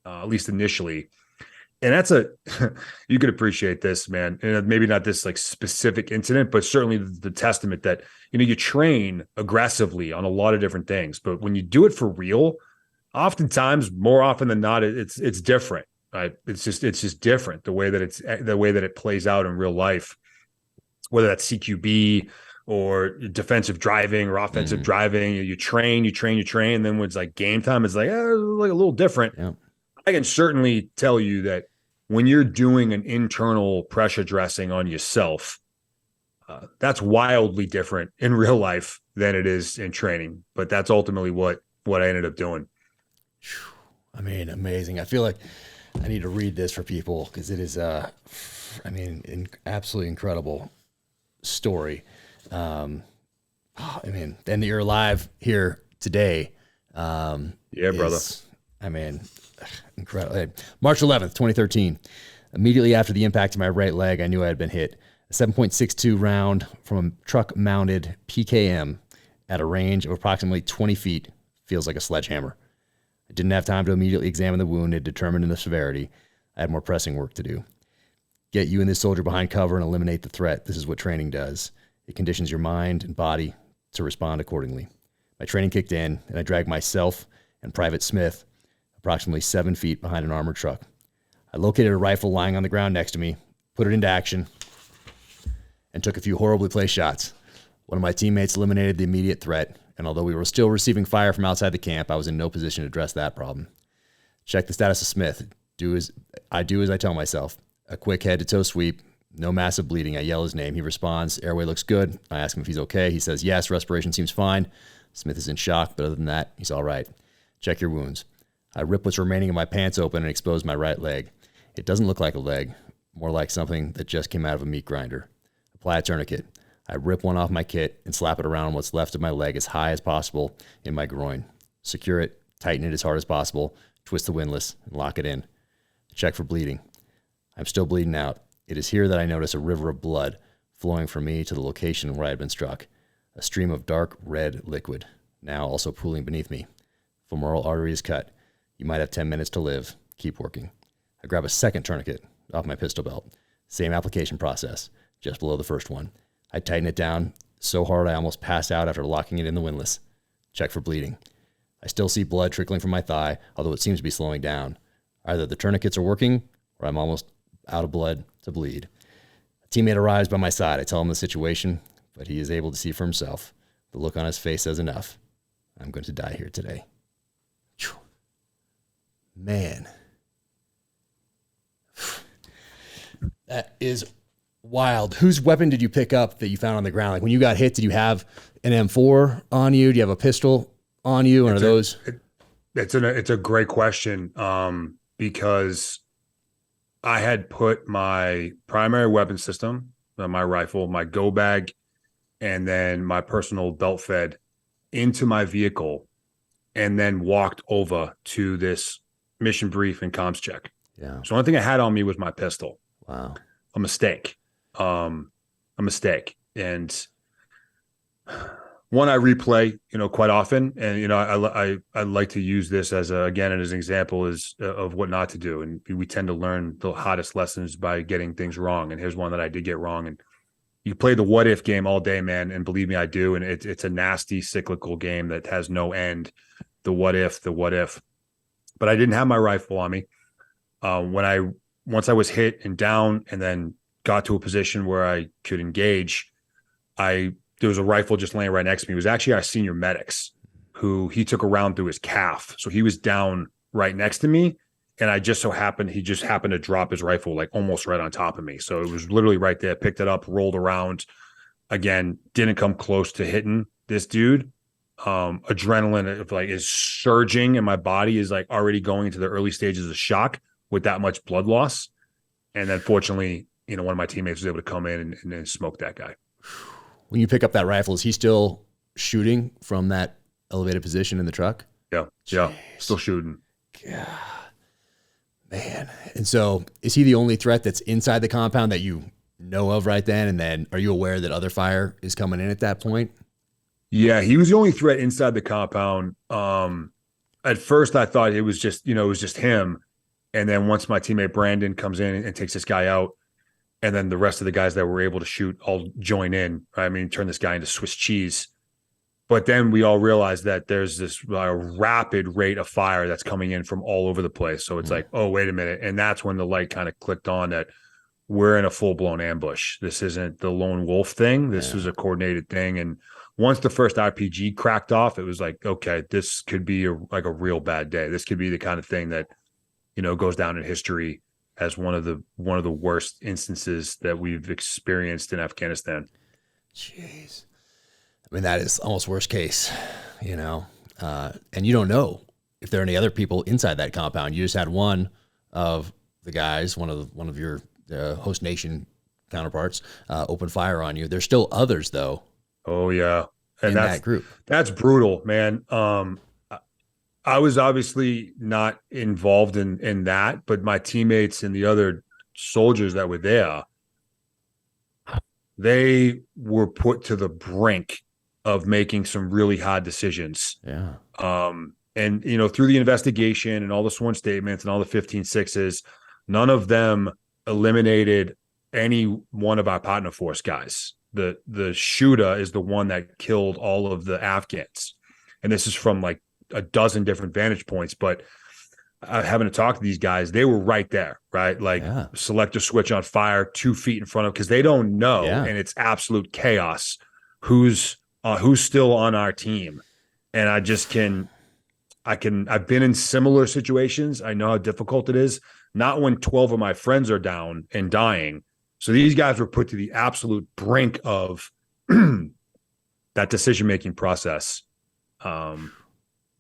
at least initially. And that's you could appreciate this, man. And maybe not this like specific incident, but certainly the testament that, you train aggressively on a lot of different things, but when you do it for real, oftentimes, more often than not, it's different, right? It's just different the way that it plays out in real life, whether that's CQB or defensive driving or offensive driving. You train. And then when it's like game time, it's like a little different. Yeah. I can certainly tell you that when you're doing an internal pressure dressing on yourself, that's wildly different in real life than it is in training. But that's ultimately what I ended up doing. I mean, amazing. I feel like I need to read this for people because it is, absolutely incredible story. And you're alive here today. Yeah, brother. Incredible. March 11th, 2013. Immediately after the impact of my right leg, I knew I had been hit. A 7.62 round from a truck-mounted PKM at a range of approximately 20 feet feels like a sledgehammer. I didn't have time to immediately examine the wound and determine the severity. I had more pressing work to do. Get you and this soldier behind cover and eliminate the threat. This is what training does. It conditions your mind and body to respond accordingly. My training kicked in, and I dragged myself and Private Smith approximately 7 feet behind an armored truck. I located a rifle lying on the ground next to me, put it into action, and took a few horribly placed shots. One of my teammates eliminated the immediate threat, and although we were still receiving fire from outside the camp, I was in no position to address that problem. Check the status of Smith. Do as I tell myself. A quick head-to-toe sweep, no massive bleeding. I yell his name. He responds, airway looks good. I ask him if he's okay. He says yes, respiration seems fine. Smith is in shock, but other than that, he's all right. Check your wounds. I rip what's remaining of my pants open and expose my right leg. It doesn't look like a leg, more like something that just came out of a meat grinder. Apply a tourniquet. I rip one off my kit and slap it around what's left of my leg as high as possible in my groin. Secure it, tighten it as hard as possible, twist the windlass, and lock it in. Check for bleeding. I'm still bleeding out. It is here that I notice a river of blood flowing from me to the location where I had been struck. A stream of dark red liquid, now also pooling beneath me. Femoral artery is cut. You might have 10 minutes to live. Keep working. I grab a second tourniquet, off my pistol belt. Same application process, just below the first one. I tighten it down so hard I almost pass out after locking it in the windlass. Check for bleeding. I still see blood trickling from my thigh, although it seems to be slowing down. Either the tourniquets are working or I'm almost out of blood to bleed. A teammate arrives by my side. I tell him the situation, but he is able to see for himself. The look on his face says enough. I'm going to die here today. Whew. Man. That is wild. Whose weapon did you pick up that you found on the ground? Like when you got hit, did you have an M4 on you? Do you have a pistol on you? Or are those? It's a great question. Because I had put my primary weapon system, my rifle, my go bag, and then my personal belt fed into my vehicle, and then walked over to this mission brief and comms check. Yeah. So the only thing I had on me was my pistol. Wow. A mistake. And one I replay, quite often. And, I like to use this as an example of what not to do. And we tend to learn the hottest lessons by getting things wrong. And here's one that I did get wrong. And you play the what if game all day, man. And believe me, I do. And it's a nasty cyclical game that has no end. The what if. But I didn't have my rifle on me. Once I was hit and down and then got to a position where I could engage, there was a rifle just laying right next to me. It was actually our senior medics who he took around through his calf. So he was down right next to me. And he just happened to drop his rifle like almost right on top of me. So it was literally right there, picked it up, rolled around. Again, didn't come close to hitting this dude. Adrenaline is surging and my body is like already going into the early stages of shock with that much blood loss. And then fortunately, one of my teammates was able to come in and then smoke that guy. When you pick up that rifle, is he still shooting from that elevated position in the truck? Yeah. Jeez. Yeah. Still shooting. God. Man. And so is he the only threat that's inside the compound that you know of right then? And then are you aware that other fire is coming in at that point? Yeah, he was the only threat inside the compound. At first I thought it was just him. And then once my teammate Brandon comes in and takes this guy out, and then the rest of the guys that were able to shoot all join in, right? I mean, turn this guy into Swiss cheese. But then we all realized that there's this rapid rate of fire that's coming in from all over the place. So it's like, oh, wait a minute. And that's when the light kind of clicked on that we're in a full-blown ambush. This isn't the lone wolf thing. This was a coordinated thing. And once the first RPG cracked off, it was like, okay, this could be a real bad day. This could be the kind of thing that, goes down in history as one of the worst instances that we've experienced in Afghanistan. Jeez. I mean, that is almost worst case, and you don't know if there are any other people inside that compound. You just had one of the guys, one of your host nation counterparts, open fire on you. There's still others though. Oh yeah. And in that group. That's brutal, man. I was obviously not involved in that, but my teammates and the other soldiers that were there, they were put to the brink of making some really hard decisions. Yeah. And through the investigation and all the sworn statements and all the 15-6s, none of them eliminated any one of our partner force guys. The shooter is the one that killed all of the Afghans. And this is from like a dozen different vantage points, but having to talk to these guys, they were right there, right? Like select a switch on fire 2 feet in front of, because they don't know. Yeah. And it's absolute chaos. Who's still on our team. And I've been in similar situations. I know how difficult it is. Not when 12 of my friends are down and dying. So these guys were put to the absolute brink of that decision-making process.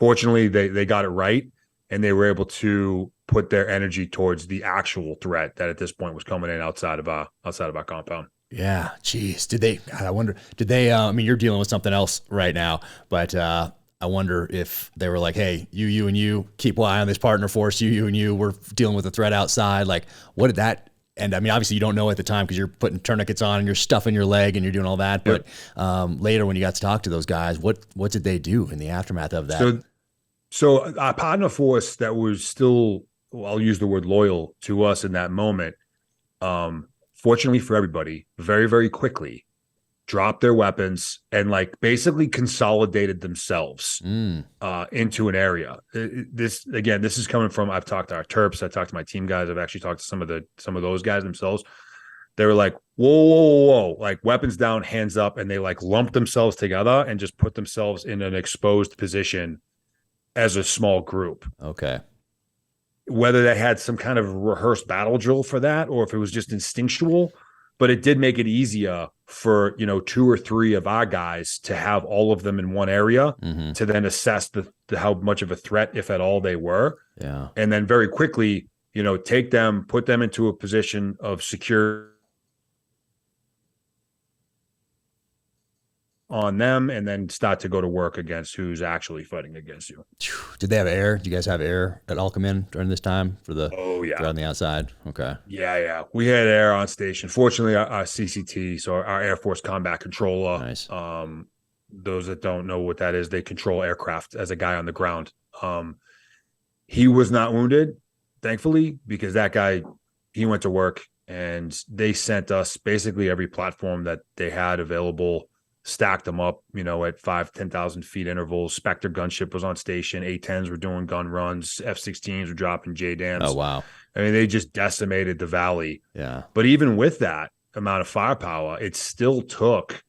Fortunately, they got it right, and they were able to put their energy towards the actual threat that at this point was coming in outside of our compound. Yeah. Geez. I wonder, I mean, you're dealing with something else right now, but I wonder if they were like, hey, you and you keep an eye on this partner force, you and you, we're dealing with a threat outside. Like, what did that, and I mean, obviously you don't know at the time because you're putting tourniquets on and you're stuffing your leg and you're doing all that. But later when you got to talk to those guys, what did they do in the aftermath of that? So our partner force that was still, I'll use the word loyal to us in that moment, Fortunately for everybody, very, very quickly dropped their weapons and like basically consolidated themselves into an area. This is coming from, I've talked to our Terps, I talked to my team guys, I've actually talked to some of those guys themselves. They were like, whoa, like weapons down, hands up, and they like lumped themselves together and just put themselves in an exposed position as a small group. Okay. Whether they had some kind of rehearsed battle drill for that or if it was just instinctual, but it did make it easier for, 2 or 3 of our guys to have all of them in one area to then assess the how much of a threat, if at all, they were. Yeah. And then very quickly, take them, put them into a position of secure on them, and then start to go to work against who's actually fighting against you. Did they have air? Do you guys have air at all come in during this time for the on the outside? Okay. Yeah. We had air on station. Fortunately, our CCT, so our Air Force Combat Controller, nice. Those that don't know what that is, they control aircraft as a guy on the ground. He was not wounded, thankfully, because that guy, he went to work and they sent us basically every platform that they had available, stacked them up, at 5,000-10,000 feet intervals. Spectre gunship was on station. A-10s were doing gun runs. F-16s were dropping JDAMs. Oh, wow. I mean, they just decimated the valley. Yeah. But even with that amount of firepower, it still took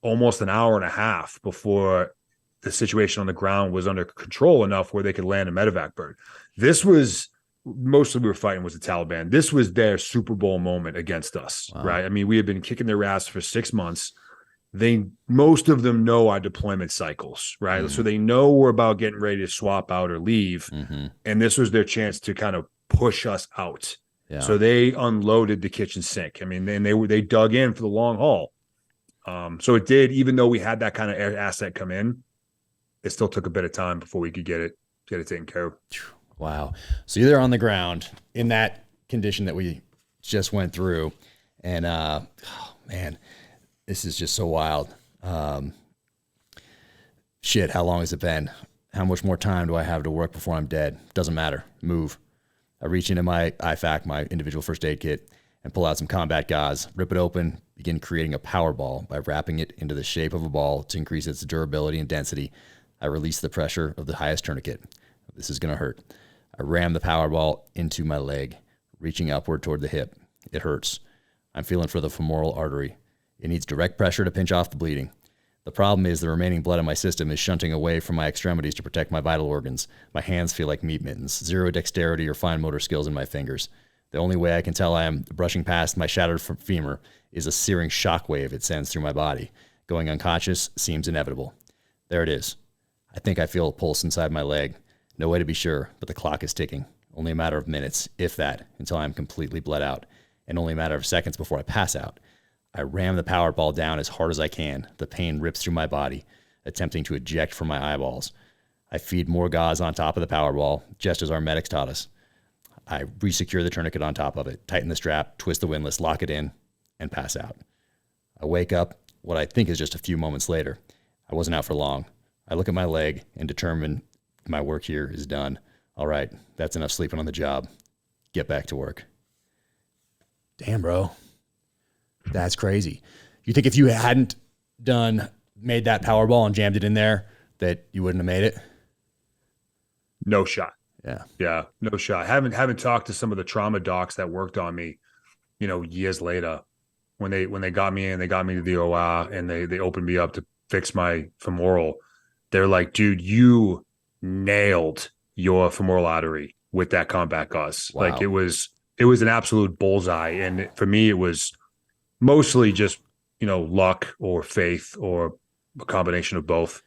almost an hour and a half before the situation on the ground was under control enough where they could land a medevac bird. This was mostly we were fighting was the Taliban. This was their Super Bowl moment against us, right? I mean, we had been kicking their ass for 6 months. Most of them know our deployment cycles, right? So they know we're about getting ready to swap out or leave. And this was their chance to kind of push us out. Yeah. So they unloaded the kitchen sink. I mean, then they dug in for the long haul. So it did, even though we had that kind of asset come in, it still took a bit of time before we could get it taken care of. Wow. So you're there on the ground in that condition that we just went through. And, oh man, this is just so wild. Shit, how long has it been? How much more time do I have to work before I'm dead? Doesn't matter. Move. I reach into my IFAC, my individual first aid kit, and pull out some combat gauze, rip it open, begin creating a power ball by wrapping it into the shape of a ball to increase its durability and density. I release the pressure of the highest tourniquet. This is going to hurt. I ram the power ball into my leg, reaching upward toward the hip. It hurts. I'm feeling for the femoral artery. It needs direct pressure to pinch off the bleeding. The problem is the remaining blood in my system is shunting away from my extremities to protect my vital organs. My hands feel like meat mittens, zero dexterity or fine motor skills in my fingers. The only way I can tell I am brushing past my shattered femur is a searing shockwave it sends through my body. Going unconscious seems inevitable. There it is. I think I feel a pulse inside my leg. No way to be sure, but the clock is ticking. Only a matter of minutes, if that, until I am completely bled out, and only a matter of seconds before I pass out. I ram the power ball down as hard as I can. The pain rips through my body, attempting to eject from my eyeballs. I feed more gauze on top of the power ball, just as our medics taught us. I resecure the tourniquet on top of it, tighten the strap, twist the windlass, lock it in, and pass out. I wake up what I think is just a few moments later. I wasn't out for long. I look at my leg and determine my work here is done. All right, that's enough sleeping on the job. Get back to work. Damn, bro. That's crazy. You think if you hadn't made that power ball and jammed it in there, that you wouldn't have made it? No shot. Yeah, no shot. Haven't talked to some of the trauma docs that worked on me, years later, when they got me in, they got me to the OR and they opened me up to fix my femoral. They're like, dude, you nailed your femoral artery with that combat gauze. Wow. Like it was an absolute bullseye. And for me, it was mostly just, luck or faith or a combination of both.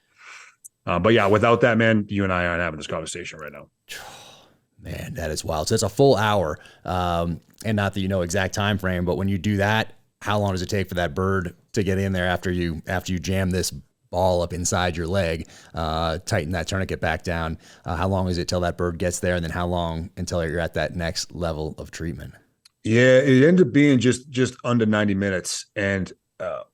But yeah, without that, man, you and I aren't having this conversation right now. Man, that is wild. So it's a full hour. And not that you know exact time frame, but when you do that, how long does it take for that bird to get in there after you jam this ball up inside your leg, tighten that tourniquet back down? How long is it till that bird gets there? And then how long until you're at that next level of treatment? Yeah, it ended up being just under 90 minutes. And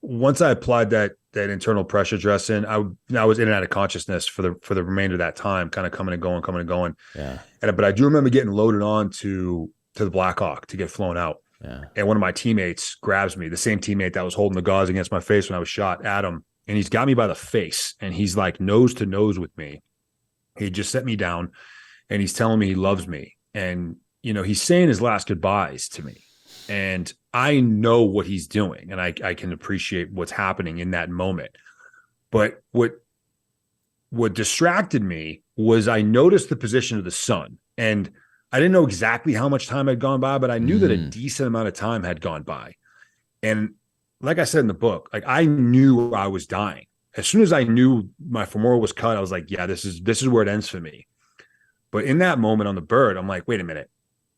once I applied that internal pressure dressing, I was in and out of consciousness for the remainder of that time, kind of coming and going. Yeah. But I do remember getting loaded on to the Black Hawk to get flown out. Yeah. And one of my teammates grabs me, the same teammate that was holding the gauze against my face when I was shot, Adam, and he's got me by the face, and he's like nose to nose with me. He just set me down, and he's telling me he loves me. And, you know, he's saying his last goodbyes to me. And I know what he's doing, and I can appreciate what's happening in that moment. But what distracted me was I noticed the position of the sun, and I didn't know exactly how much time had gone by, but I knew that a decent amount of time had gone by. And like I said in the book, like I knew I was dying. As soon as I knew my femoral was cut, I was like, yeah, this is where it ends for me. But in that moment on the bird, I'm like, wait a minute,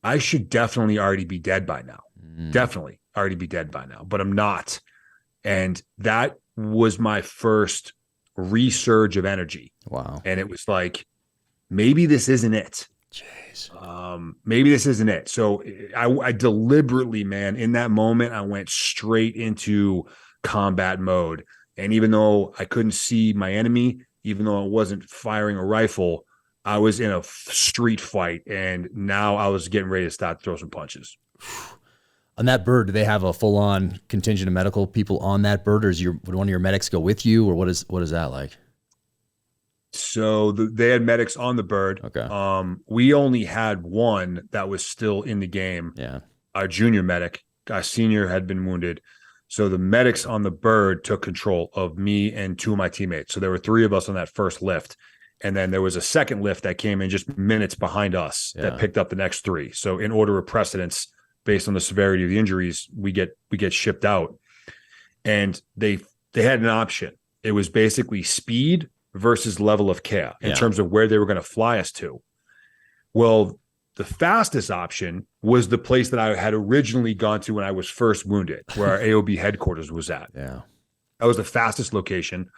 I should definitely already be dead by now. Definitely already be dead by now, but I'm not. And that was my first resurge of energy. Wow. And it was like, maybe this isn't it. Jeez. Maybe this isn't it. So I deliberately, man, in that moment, I went straight into combat mode. And even though I couldn't see my enemy, even though I wasn't firing a rifle, I was in a street fight. And now I was getting ready to start to throw some punches. On that bird, do they have a full-on contingent of medical people on that bird, or would one of your medics go with you, or what is that like? So they had medics on the bird. Okay. We only had one that was still in the game. Yeah. Our junior medic, our senior, had been wounded. So the medics on the bird took control of me and two of my teammates. So there were three of us on that first lift. And then there was a second lift that came in just minutes behind us that picked up the next three. So in order of precedence, based on the severity of the injuries, we get shipped out. And they had an option. It was basically speed versus level of care in terms of where they were going to fly us to. Well, the fastest option was the place that I had originally gone to when I was first wounded, where our AOB headquarters was at. Yeah. That was the fastest location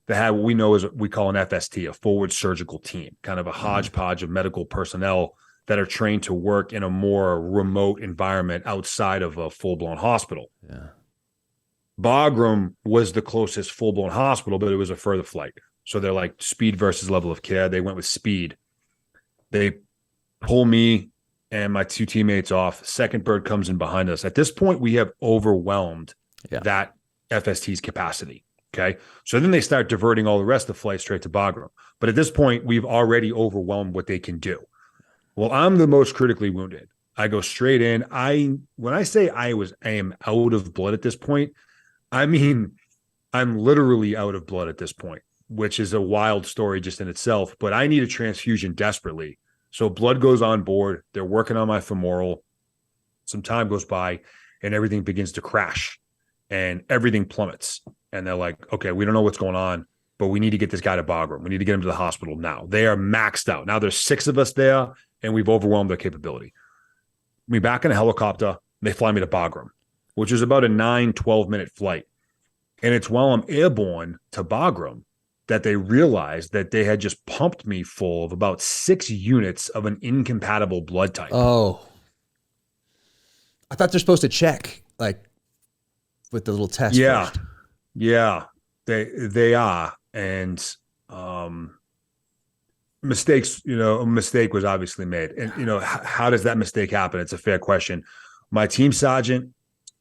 that had what we know as we call an FST, a forward surgical team, kind of a hodgepodge of medical personnel that are trained to work in a more remote environment outside of a full-blown hospital. Yeah. Bagram was the closest full-blown hospital, but it was a further flight. So they're like speed versus level of care. They went with speed. They pull me and my two teammates off. Second bird comes in behind us. At this point, we have overwhelmed that FST's capacity. Okay. So then they start diverting all the rest of the flight straight to Bagram. But at this point, we've already overwhelmed what they can do. Well, I'm the most critically wounded. I go straight in. When I say I am out of blood at this point, I mean, I'm literally out of blood at this point, which is a wild story just in itself, but I need a transfusion desperately. So blood goes on board. They're working on my femoral. Some time goes by and everything begins to crash and everything plummets. And they're like, okay, we don't know what's going on, but we need to get this guy to Bagram. We need to get him to the hospital now. They are maxed out. Now there's 6 of us there and we've overwhelmed their capability. Me back in a helicopter. They fly me to Bagram, which is about a 9-12 minute flight. And it's while I'm airborne to Bagram that they realized that they had just pumped me full of about 6 units of an incompatible blood type. Oh, I thought they're supposed to check like with the little test. Yeah. First. Yeah, they are. And mistakes, a mistake was obviously made. And, how does that mistake happen? It's a fair question. My team sergeant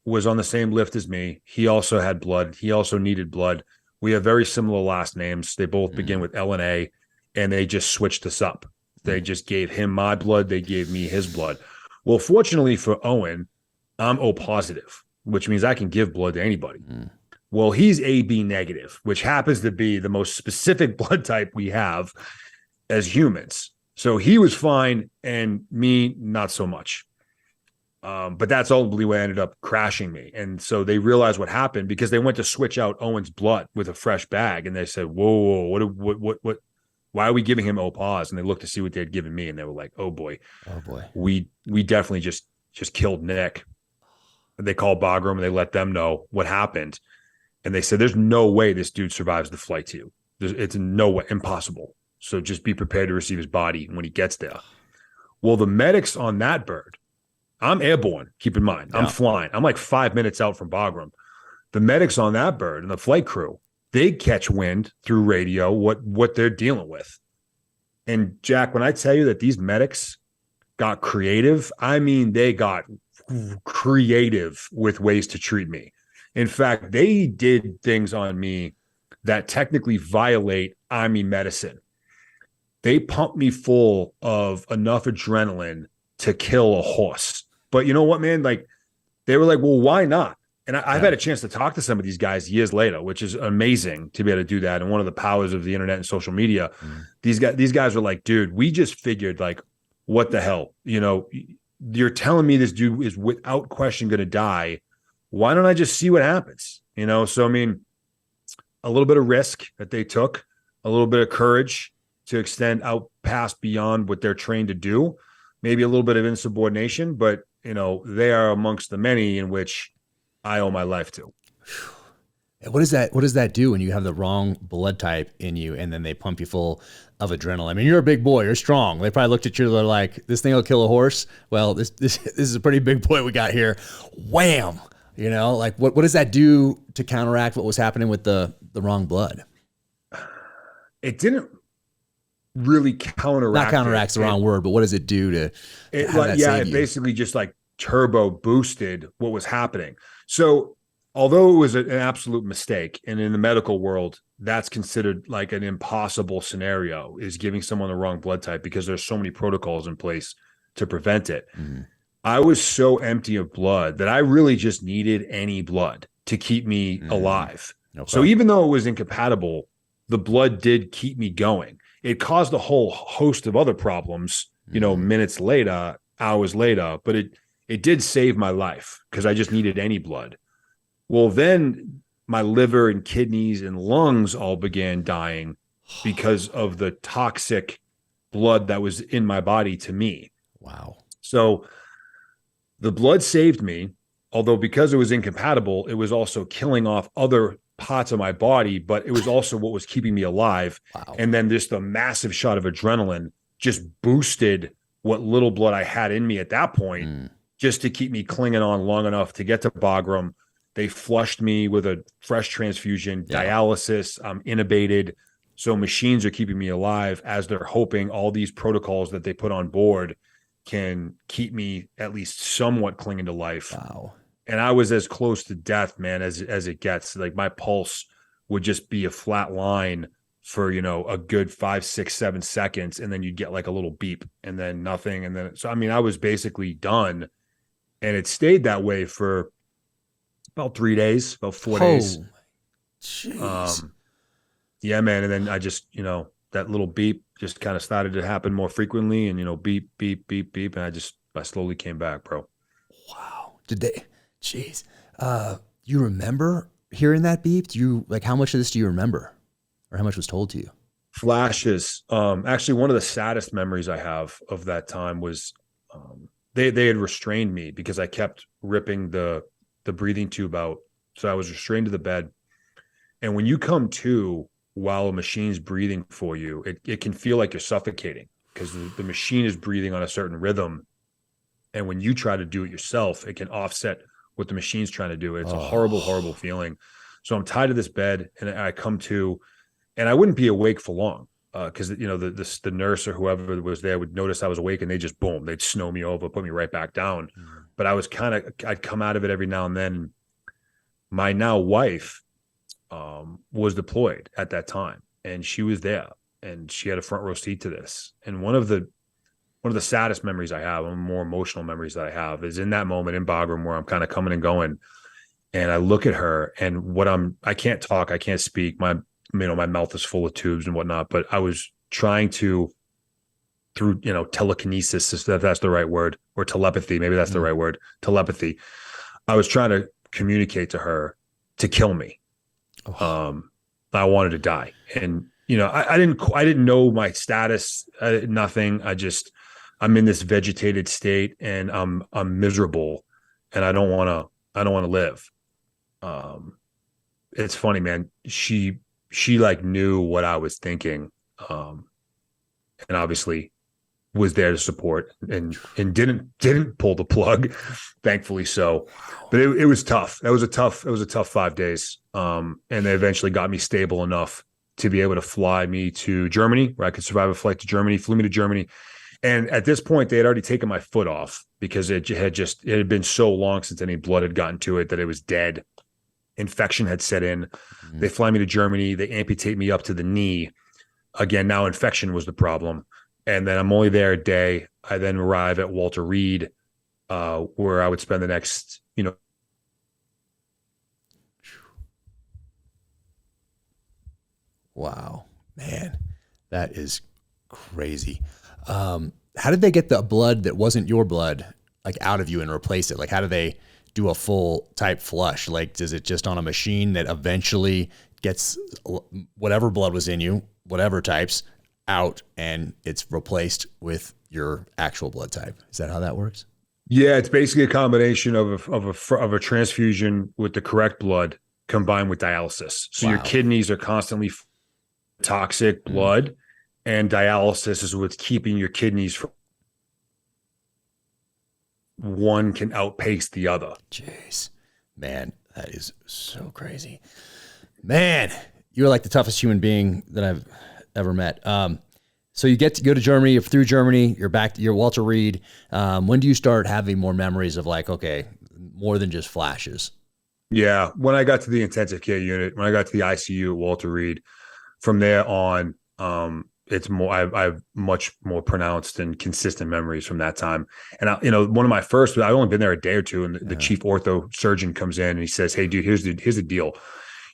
was on the same lift as me. He also had blood. He also needed blood. We have very similar last names. They both begin with L and A, and they just switched us up. They just gave him my blood. They gave me his blood. Well, fortunately for Owen, I'm O positive, which means I can give blood to anybody. Well, he's AB negative, which happens to be the most specific blood type we have as humans. So he was fine, and me, not so much. But that's ultimately what ended up crashing me. And so they realized what happened because they went to switch out Owen's blood with a fresh bag. And they said, whoa, what, why are we giving him O-pause? And they looked to see what they had given me. And they were like, oh boy, we definitely just killed Nick. And they called Bagram and they let them know what happened. And they said, there's no way this dude survives the flight to you. It's no way, impossible. So just be prepared to receive his body when he gets there. Well, the medics on that bird, I'm airborne, keep in mind. I'm flying. I'm like 5 minutes out from Bagram. The medics on that bird and the flight crew, they catch wind through radio what they're dealing with. And Jack, when I tell you that these medics got creative, I mean, they got creative with ways to treat me. In fact, they did things on me that technically violate Army medicine. They pumped me full of enough adrenaline to kill a horse. But you know what, man? Like, they were like, well, why not? And I've had a chance to talk to some of these guys years later, which is amazing to be able to do that. And one of the powers of the internet and social media, these guys were like, dude, we just figured, like, what the hell? You know, you're telling me this dude is without question going to die. Why don't I just see what happens? You know? So, I mean, a little bit of risk that they took, a little bit of courage to extend out past beyond what they're trained to do, maybe a little bit of insubordination, but, you know, they are amongst the many in which I owe my life to. What does that do when you have the wrong blood type in you and then they pump you full of adrenaline? I mean, you're a big boy, you're strong. They probably looked at you, they're like, this thing will kill a horse. Well, this is a pretty big boy we got here. Wham! You know, like what does that do to counteract what was happening with the wrong blood? It didn't really counteract. Not counteract's the wrong word, but what does it do to have that save you? It basically just like turbo boosted what was happening. So although it was an absolute mistake, and in the medical world, that's considered like an impossible scenario, is giving someone the wrong blood type, because there's so many protocols in place to prevent it. Mm-hmm. I was so empty of blood that I really just needed any blood to keep me alive. Okay. So even though it was incompatible, the blood did keep me going. It caused a whole host of other problems, you know, minutes later, hours later, but it did save my life because I just needed any blood. Well, then my liver and kidneys and lungs all began dying because of the toxic blood that was in my body to me. Wow. So the blood saved me, although because it was incompatible, it was also killing off other parts of my body, but it was also what was keeping me alive. Wow. And then just the massive shot of adrenaline just boosted what little blood I had in me at that point, just to keep me clinging on long enough to get to Bagram. They flushed me with a fresh transfusion, dialysis. I'm intubated. So machines are keeping me alive as they're hoping all these protocols that they put on board can keep me at least somewhat clinging to life. Wow. And I was as close to death, man, as it gets. Like, my pulse would just be a flat line for, you know, a good 5, 6, 7 seconds. And then you'd get like a little beep and then nothing. And then, so, I mean, I was basically done, and it stayed that way for about 3 days, about 4 days. Jeez. Yeah, man. And then I just, you know, that little beep just kind of started to happen more frequently, and, you know, beep, beep, beep, beep. And I slowly came back, bro. Wow. Jeez. You remember hearing that beep? Do you, like, how much of this do you remember, or how much was told to you? Flashes. Actually, one of the saddest memories I have of that time was, they had restrained me because I kept ripping the breathing tube out. So I was restrained to the bed. And when you come to while a machine's breathing for you, it can feel like you're suffocating because the machine is breathing on a certain rhythm. And when you try to do it yourself, it can offset what the machine's trying to do. It's a horrible, horrible feeling. So I'm tied to this bed, and I come to, and I wouldn't be awake for long because, you know, the nurse or whoever was there would notice I was awake, and they just, boom, they'd snow me over, put me right back down. But I was I'd come out of it every now and then. My now wife was deployed at that time, and she was there, and she had a front row seat to this. And one of the saddest memories I have, one of the more emotional memories that I have, is in that moment in Bagram where I'm kind of coming and going, and I look at her, and I can't talk, I can't speak. My mouth is full of tubes and whatnot, but I was trying to, through, you know, telekinesis, if that's the right word, or telepathy, maybe that's the right word, telepathy. I was trying to communicate to her to kill me. I wanted to die. And, you know, I didn't know my status, nothing. I'm in this vegetated state, and I'm miserable, and I don't want to live. It's funny, man. She like knew what I was thinking. And obviously was there to support, and didn't pull the plug, thankfully so. But it was tough. It was a tough 5 days. And they eventually got me stable enough to be able to fly me to Germany, where I could survive a flight to Germany, flew me to Germany. And at this point, they had already taken my foot off because it had been so long since any blood had gotten to it that it was dead. Infection had set in. They fly me to Germany. They amputate me up to the knee. Again, now infection was the problem. And then I'm only there a day. I then arrive at Walter Reed, where I would spend the next, Wow, man, that is crazy. How did they get the blood that wasn't your blood, like, out of you and replace it? Like, how do they do a full type flush? Like, is it just on a machine that eventually gets whatever blood was in you, whatever types, out, and it's replaced with your actual blood type? Is that how that works? Yeah, it's basically a combination of a transfusion with the correct blood combined with dialysis. So your kidneys are constantly toxic blood, and dialysis is what's keeping your kidneys from one can outpace the other. Jeez, man, that is so crazy. Man, you're like the toughest human being that I've ever met. So you get to go to Germany, you're through Germany, you're back to your Walter Reed. When do you start having more memories of, like, okay, more than just flashes? Yeah, when I got to the intensive care unit, when I got to the ICU at Walter Reed, from there on, it's more. I have much more pronounced and consistent memories from that time. And one of my first, I've only been there a day or two, and the chief ortho surgeon comes in and he says, "Hey, dude, here's the deal.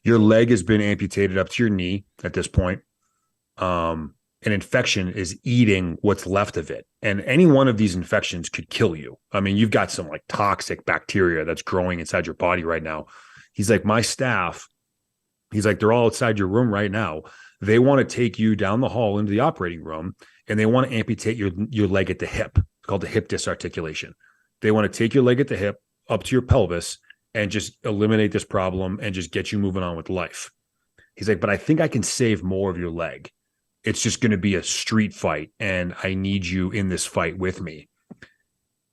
Your leg has been amputated up to your knee at this point. An infection is eating what's left of it, and any one of these infections could kill you. I mean, you've got some, like, toxic bacteria that's growing inside your body right now." He's like, "My staff," he's like, "they're all outside your room right now. They want to take you down the hall into the operating room, and they want to amputate your leg at the hip. It's called the hip disarticulation. They want to take your leg at the hip up to your pelvis and just eliminate this problem and just get you moving on with life." He's like, "But I think I can save more of your leg. It's just going to be a street fight, and I need you in this fight with me."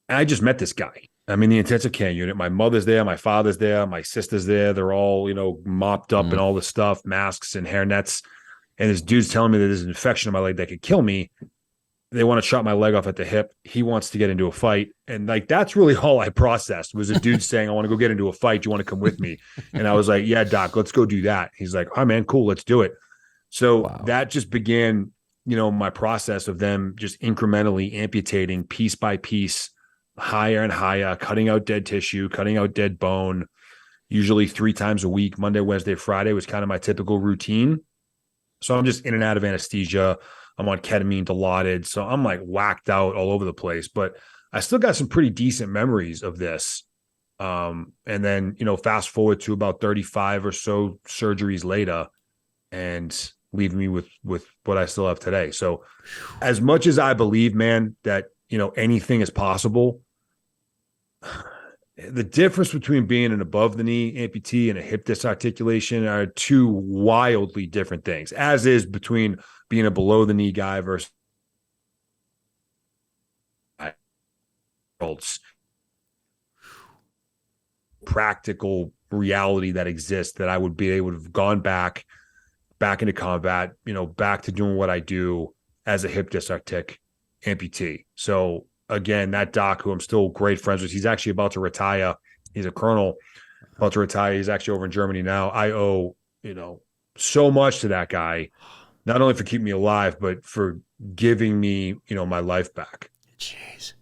And I just met this guy. I'm in the intensive care unit. My mother's there, my father's there, my sister's there. They're all, mopped up and all the stuff, masks and hairnets. And this dude's telling me that there's an infection in my leg that could kill me. They want to chop my leg off at the hip. He wants to get into a fight. And, like, that's really all I processed was a dude saying, "I want to go get into a fight. Do you want to come with me?" And I was like, "Yeah, doc, let's go do that." He's like, "Oh, man, cool. Let's do it." So that just began, my process of them just incrementally amputating piece by piece, higher and higher, cutting out dead tissue, cutting out dead bone, usually 3 times a week. Monday, Wednesday, Friday was kind of my typical routine. So I'm just in and out of anesthesia. I'm on ketamine, Dilaudid. So I'm, like, whacked out all over the place, but I still got some pretty decent memories of this. And then, fast forward to about 35 or so surgeries later, and leave me with what I still have today. So as much as I believe, man, that, anything is possible, the difference between being an above the knee amputee and a hip disarticulation are two wildly different things, as is between being a below the knee guy versus practical reality that exists, that I would be able to have gone back into combat, back to doing what I do as a hip disartic amputee. So again, that doc, who I'm still great friends with, he's actually about to retire. He's a colonel, about to retire. He's actually over in Germany now. I owe, so much to that guy, not only for keeping me alive, but for giving me, my life back. Jeez.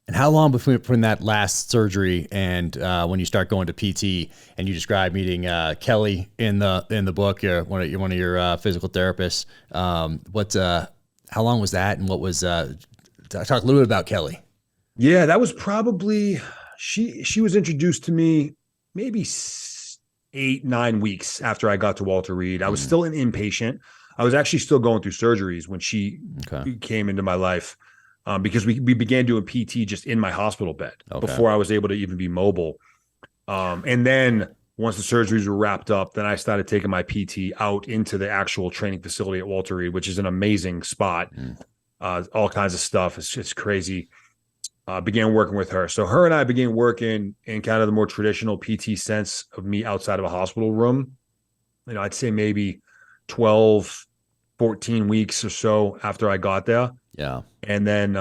And how long between that last surgery and when you start going to PT, and you describe meeting Kelly in the book, one of your physical therapists? How long was that, and what was? Talk a little bit about Kelly. Yeah, that was probably she was introduced to me maybe 8-9 weeks after I got to Walter Reed. I was still an inpatient. I was actually still going through surgeries when she came into my life. Because we began doing PT just in my hospital bed before I was able to even be mobile. And then once the surgeries were wrapped up, then I started taking my PT out into the actual training facility at Walter Reed, which is an amazing spot. All kinds of stuff. It's just crazy. Began working with her. So her and I began working in kind of the more traditional PT sense of me outside of a hospital room. I'd say maybe 12, 14 weeks or so after I got there. Yeah. And then,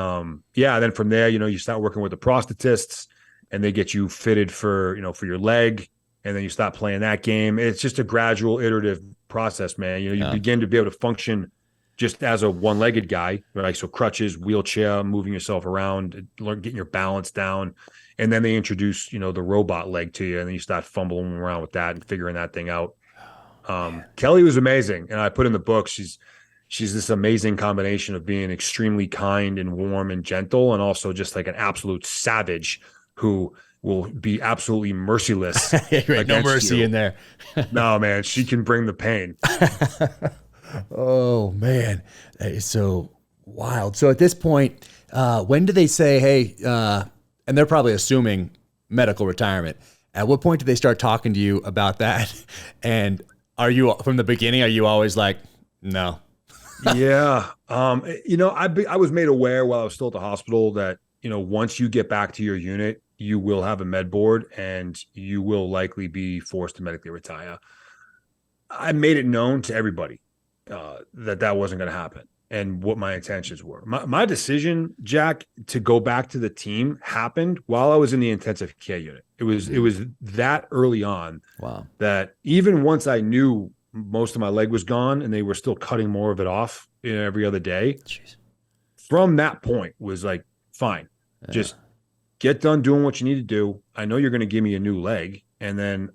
then from there, you start working with the prosthetists and they get you fitted for, for your leg. And then you start playing that game. It's just a gradual, iterative process, man. You begin to be able to function just as a one-legged guy, right? So crutches, wheelchair, moving yourself around, getting your balance down. And then they introduce, the robot leg to you, and then you start fumbling around with that and figuring that thing out. Kelly was amazing. And I put in the book, she's this amazing combination of being extremely kind and warm and gentle, and also just like an absolute savage who will be absolutely merciless. Right, no mercy in there. No, man, she can bring the pain. Oh, man. That is so wild. So at this point, when do they say, hey, and they're probably assuming medical retirement. At what point do they start talking to you about that? And are you, from the beginning, are you always like, no? Yeah. I was made aware while I was still at the hospital that, once you get back to your unit, you will have a med board and you will likely be forced to medically retire. I made it known to everybody that wasn't going to happen and what my intentions were. My decision, Jack, to go back to the team happened while I was in the intensive care unit. It was that early on. Wow. That even once I knew most of my leg was gone and they were still cutting more of it off every other day. Jeez. From that point was like, fine, just get done doing what you need to do. I know you're going to give me a new leg, and then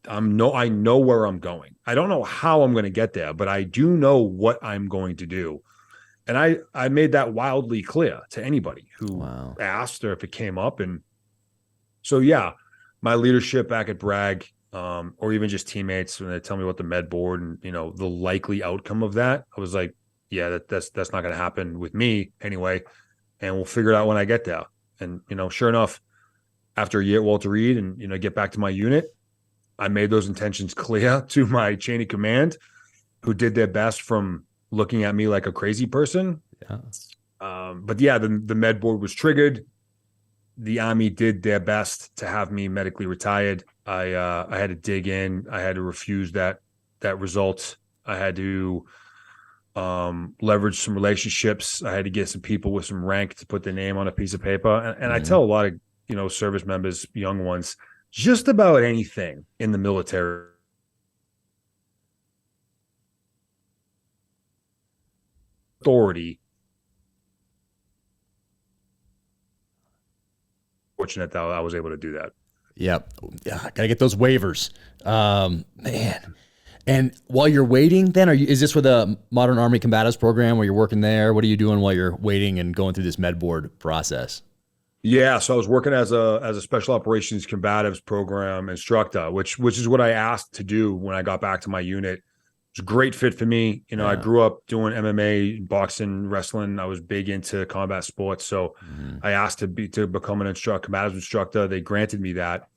I know where I'm going. I don't know how I'm going to get there, but I do know what I'm going to do. And I made that wildly clear to anybody who asked or if it came up. And so, my leadership back at Bragg, or even just teammates, when they tell me about the med board and, the likely outcome of that, I was like, yeah, that's not going to happen with me anyway. And we'll figure it out when I get there. And, sure enough, after a year at Walter Reed and, get back to my unit, I made those intentions clear to my chain of command, who did their best from looking at me like a crazy person. Yeah. The med board was triggered. The Army did their best to have me medically retired. I had to dig in. I had to refuse that result. I had to leverage some relationships. I had to get some people with some rank to put their name on a piece of paper. And I tell a lot of, service members, young ones, just about anything in the military authority. Fortunate that I was able to do that. Yep. Yeah. Gotta get those waivers. Man. And while you're waiting, then is this with a Modern Army Combatives program where you're working there? What are you doing while you're waiting and going through this med board process? Yeah, so I was working as a Special Operations Combatives program instructor, which is what I asked to do when I got back to my unit. It was a great fit for me. I grew up doing MMA, boxing, wrestling. I was big into combat sports, so I asked to become an combatives instructor. They granted me that,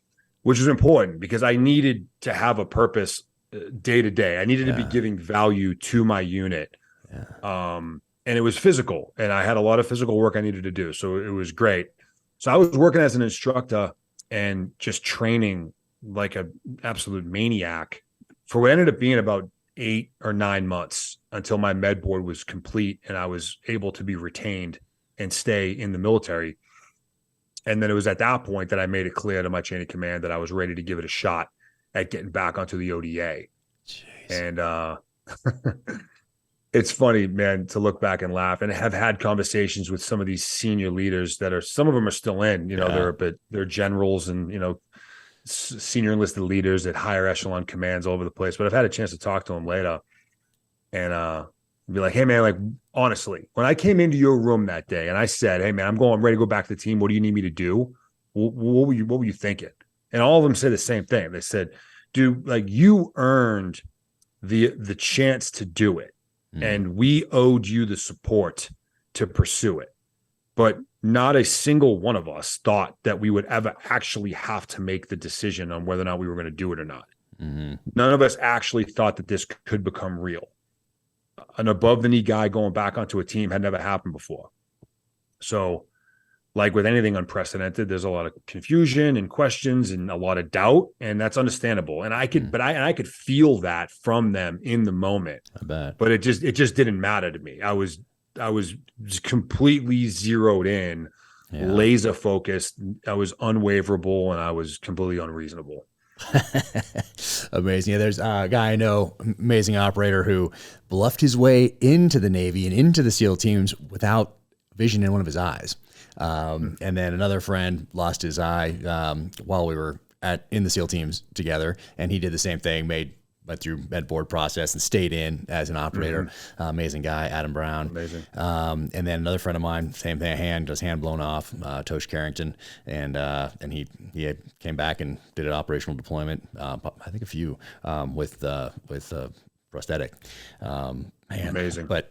which is important because I needed to have a purpose day to day. I needed to be giving value to my unit. And it was physical, and I had a lot of physical work I needed to do, so it was great. So I was working as an instructor and just training like an absolute maniac for what ended up being about 8 or 9 months until my med board was complete and I was able to be retained and stay in the military. And then it was at that point that I made it clear to my chain of command that I was ready to give it a shot at getting back onto the ODA. Jeez. And it's funny, man, to look back and laugh, and have had conversations with some of these senior leaders that some of them are still in, they're generals and, senior enlisted leaders at higher echelon commands all over the place. But I've had a chance to talk to them later and be like, hey man, like honestly, when I came into your room that day and I said, hey man, I'm ready to go back to the team. What do you need me to do? What were you thinking? And all of them said the same thing. They said, dude, like you earned the chance to do it. And we owed you the support to pursue it. But not a single one of us thought that we would ever actually have to make the decision on whether or not we were going to do it or not. None of us actually thought that this could become real. An above-the-knee guy going back onto a team had never happened before. So like with anything unprecedented, there's a lot of confusion and questions and a lot of doubt, and that's understandable. And I could, I could feel that from them in the moment. I bet. But it just didn't matter to me. I was just completely zeroed in, laser focused. I was unwaverable, and I was completely unreasonable. Amazing. Yeah, there's a guy I know, amazing operator, who bluffed his way into the Navy and into the SEAL teams without vision in one of his eyes. And then another friend lost his eye while we were in the SEAL teams together, and he did the same thing, went through med board process and stayed in as an operator. Amazing guy, Adam Brown. Amazing. And then another friend of mine, same thing, hand blown off, Tosh Carrington, and he came back and did an operational deployment. I think a few with prosthetic. Man, amazing. But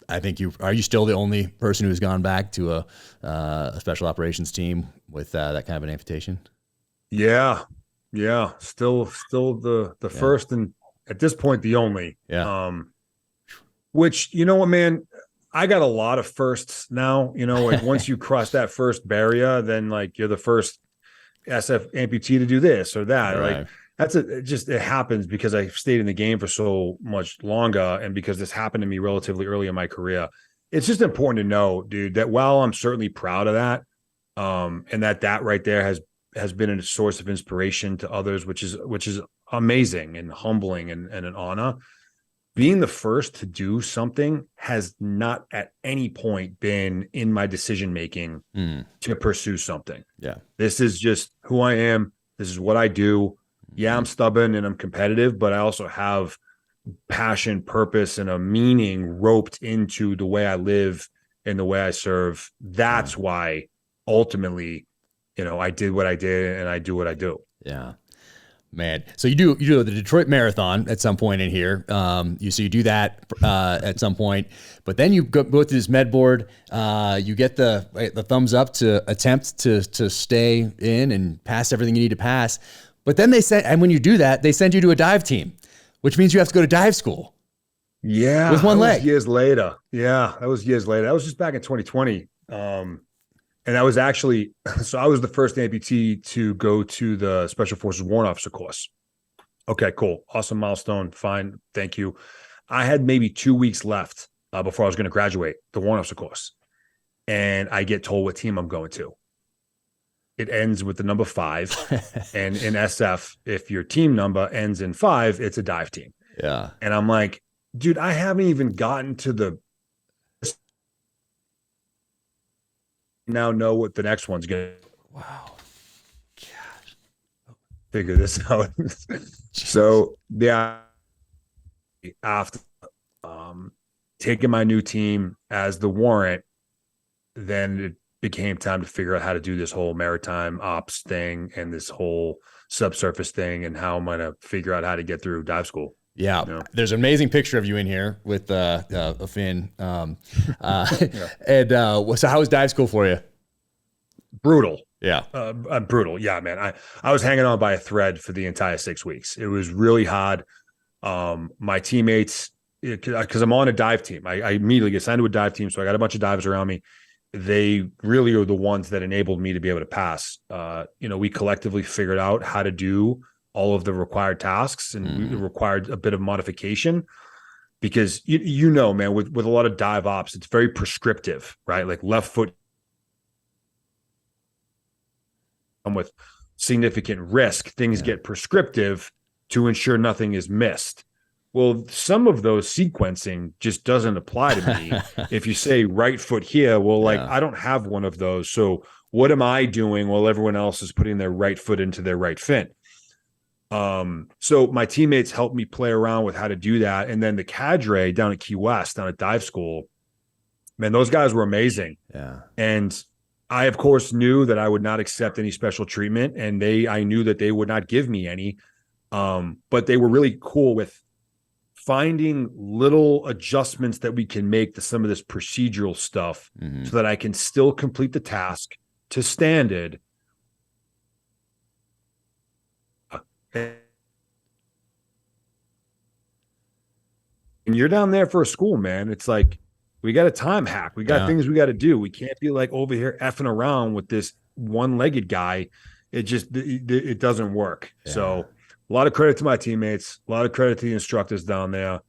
I think are you still the only person who's gone back to a special operations team with that kind of an amputation? Yeah. Still the first, and at this point, the only. Yeah. Which, you know what, man, I got a lot of firsts now, like once you cross that first barrier, then like you're the first SF amputee to do this or that. Right. Like it happens because I stayed in the game for so much longer, and because this happened to me relatively early in my career. It's just important to know, dude, that while I'm certainly proud of that, and that right there has been a source of inspiration to others, which is amazing and humbling and an honor. Being the first to do something has not at any point been in my decision-making to pursue something. Yeah. This is just who I am. This is what I do. Yeah, I'm stubborn and I'm competitive, but I also have passion, purpose, and a meaning roped into the way I live and the way I serve. That's why ultimately, I did what I did and I do what I do. Yeah. Man. So you do the Detroit Marathon at some point in here. You do that at some point, but then you go through this med board. You get the thumbs up to attempt to stay in and pass everything you need to pass. But then and when you do that, they send you to a dive team, which means you have to go to dive school. Yeah. With one leg. Years later. Yeah. That was years later. That was just back in 2020. And that was actually, so I was the first amputee to go to the Special Forces Warrant Officer course. Okay, cool. Awesome milestone. Fine. Thank you. I had maybe 2 weeks left before I was going to graduate the Warrant Officer course. And I get told what team I'm going to. It ends with the number 5. And in SF, if your team number ends in 5, it's a dive team. Yeah. And I'm like, dude, I haven't even gotten to the now know what the next one's going to. Wow. Gosh. Figure this out. So yeah, after taking my new team as the warrant, then it became time to figure out how to do this whole maritime ops thing and this whole subsurface thing and how I'm going to figure out how to get through dive school. Yeah. There's an amazing picture of you in here with a fin. And so how was dive school for you? Brutal. Yeah. Brutal. Yeah, man. I was hanging on by a thread for the entire 6 weeks. It was really hard. My teammates, because I'm on a dive team, I immediately get signed to a dive team. So I got a bunch of divers around me. They really are the ones that enabled me to be able to pass. We collectively figured out how to do all of the required tasks, and we required a bit of modification because man, with a lot of dive ops, it's very prescriptive, right? Like left foot with significant risk, things get prescriptive to ensure nothing is missed. Well, some of those sequencing just doesn't apply to me. If you say right foot here, well, I don't have one of those. So what am I doing while everyone else is putting their right foot into their right fin? So my teammates helped me play around with how to do that. And then the cadre down at Key West, down at dive school, man, those guys were amazing. Yeah. And I, of course, knew that I would not accept any special treatment, and I knew that they would not give me any. But they were really cool with finding little adjustments that we can make to some of this procedural stuff so that I can still complete the task to standard. And you're down there for a school, man. It's like We got a time hack. We got things we got to do. We can't be like over here effing around with this one-legged guy. It doesn't work. Yeah. So a lot of credit to my teammates, a lot of credit to the instructors down there.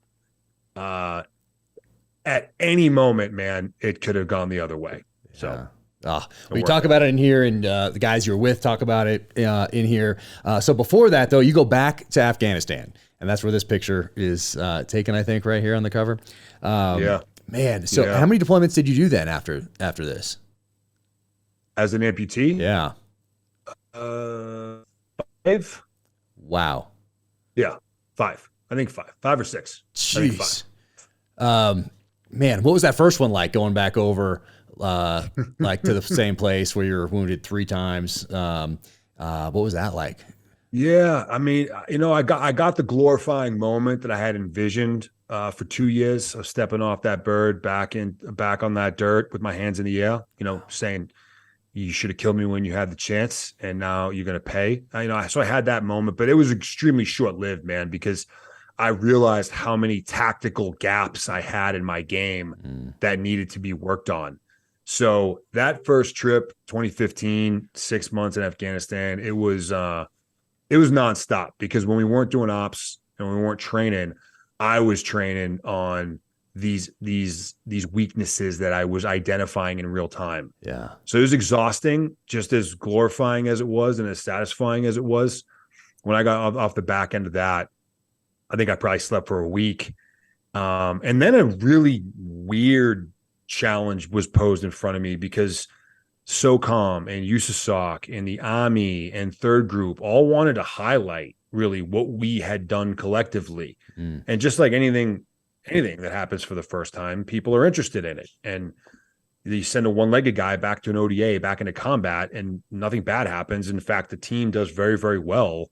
At any moment, man, it could have gone the other way. So we talk about it in here, and the guys you're with talk about it in here. So before that, though, you go back to Afghanistan, and that's where this picture is taken, I think, right here on the cover. Man, so how many deployments did you do then after this? As an amputee? Yeah. 5. Wow. Yeah, 5. I think 5. 5 or 6. Jeez. I think 5. Man, what was that first one like, going back over like to the same place where you were wounded 3 times? What was that like? Yeah, I mean, I got the glorifying moment that I had envisioned for 2 years of stepping off that bird back on that dirt with my hands in the air, saying you should have killed me when you had the chance, and now you're going to pay. So I had that moment, but it was extremely short-lived, man, because I realized how many tactical gaps I had in my game that needed to be worked on. So that first trip, 2015, 6 months in Afghanistan, it was nonstop, because when we weren't doing ops and we weren't training, I was training on these weaknesses that I was identifying in real time. Yeah. So it was exhausting, just as glorifying as it was and as satisfying as it was. When I got off the back end of that, I think I probably slept for a week. And then a really weird challenge was posed in front of me, because SOCOM and USASOC and the Army and Third Group all wanted to highlight really what we had done collectively. And just like anything that happens for the first time, people are interested in it. And you send a one-legged guy back to an ODA, back into combat, and nothing bad happens. In fact, the team does very, very well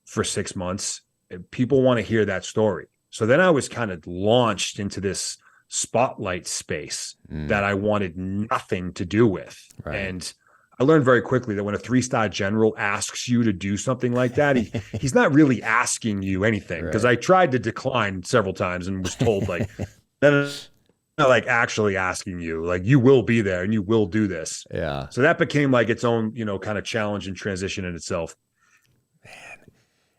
for 6 months. People want to hear that story. So then I was kind of launched into this spotlight space that I wanted nothing to do with. Right. And I learned very quickly that when a 3-star general asks you to do something like that, he's not really asking you anything. Because I tried to decline several times and was told, like, then not like actually asking you, like, you will be there and you will do this. Yeah. So that became like its own, kind of challenge and transition in itself. Man.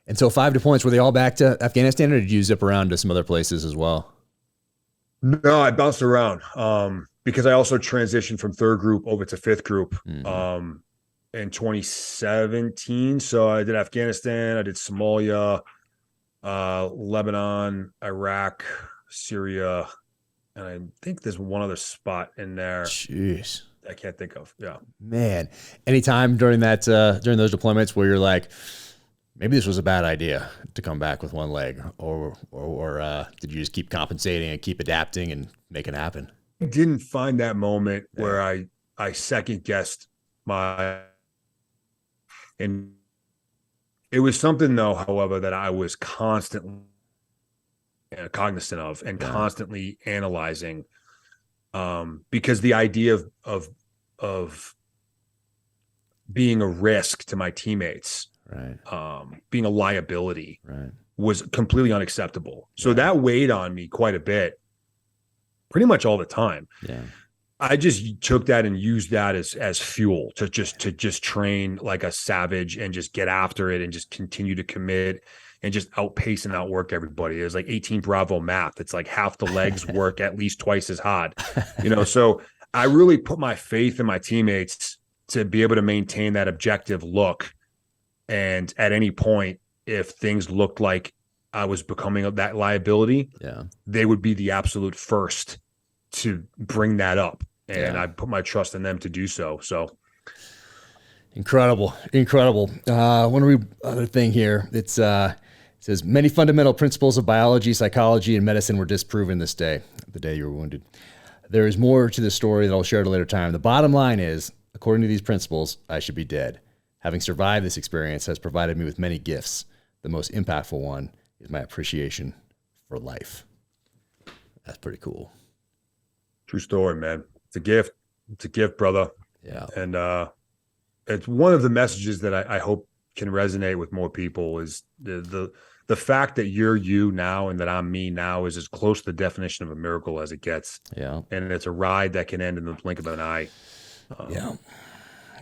And so 5 deployments, were they all back to Afghanistan, or did you zip around to some other places as well? No, I bounced around because I also transitioned from Third Group over to Fifth Group in 2017. So I did Afghanistan, I did Somalia, Lebanon, Iraq, Syria, and I think there's one other spot in there. Jeez, I can't think of. Yeah, man. Anytime during those deployments where you're like, maybe this was a bad idea to come back with one leg, or did you just keep compensating and keep adapting and make it happen? I didn't find that moment where I second guessed and it was something, though, however, that I was constantly cognizant of and constantly analyzing, because the idea of being a risk to my teammates, being a liability, was completely unacceptable. So that weighed on me quite a bit, pretty much all the time. Yeah. I just took that and used that as fuel to just train like a savage and just get after it and just continue to commit and just outpace and outwork everybody. It was like 18 Bravo math. It's like half the legs work at least twice as hard, so I really put my faith in my teammates to be able to maintain that objective look. And at any point, if things looked like I was becoming that liability, they would be the absolute first to bring that up. And I put my trust in them to do so. So incredible. I want to read another thing here. It says many fundamental principles of biology, psychology, and medicine were disproven this day, the day you were wounded. There is more to this story that I'll share at a later time. The bottom line is, according to these principles, I should be dead. Having survived this experience has provided me with many gifts. The most impactful one is my appreciation for life. That's pretty cool. True story, man. It's a gift. It's a gift, brother. Yeah. And it's one of the messages that I hope can resonate with more people is the the fact that you're you now and that I'm me now is as close to the definition of a miracle as it gets. Yeah. And it's a ride that can end in the blink of an eye. Yeah.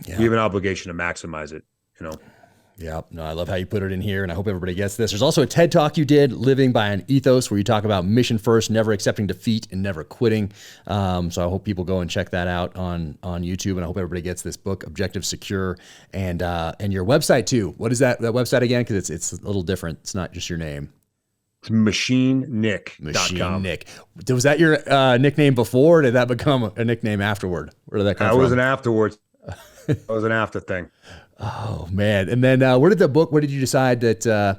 We have an obligation to maximize it, you know? Yeah, no, I love how you put it in here, and I hope everybody gets this. There's also a TED Talk you did, Living by an Ethos, where you talk about mission first, never accepting defeat, and never quitting. So I hope people go and check that out on YouTube, and I hope everybody gets this book, Objective Secure, and your website too. What is that website again? Because it's a little different. It's not just your name. It's machinenick.com. Machine Nick. Was that your nickname before, or did that become a nickname afterward? Where did that come from? It was an afterwards. It was an after thing. Oh man. And then where did you decide that I'm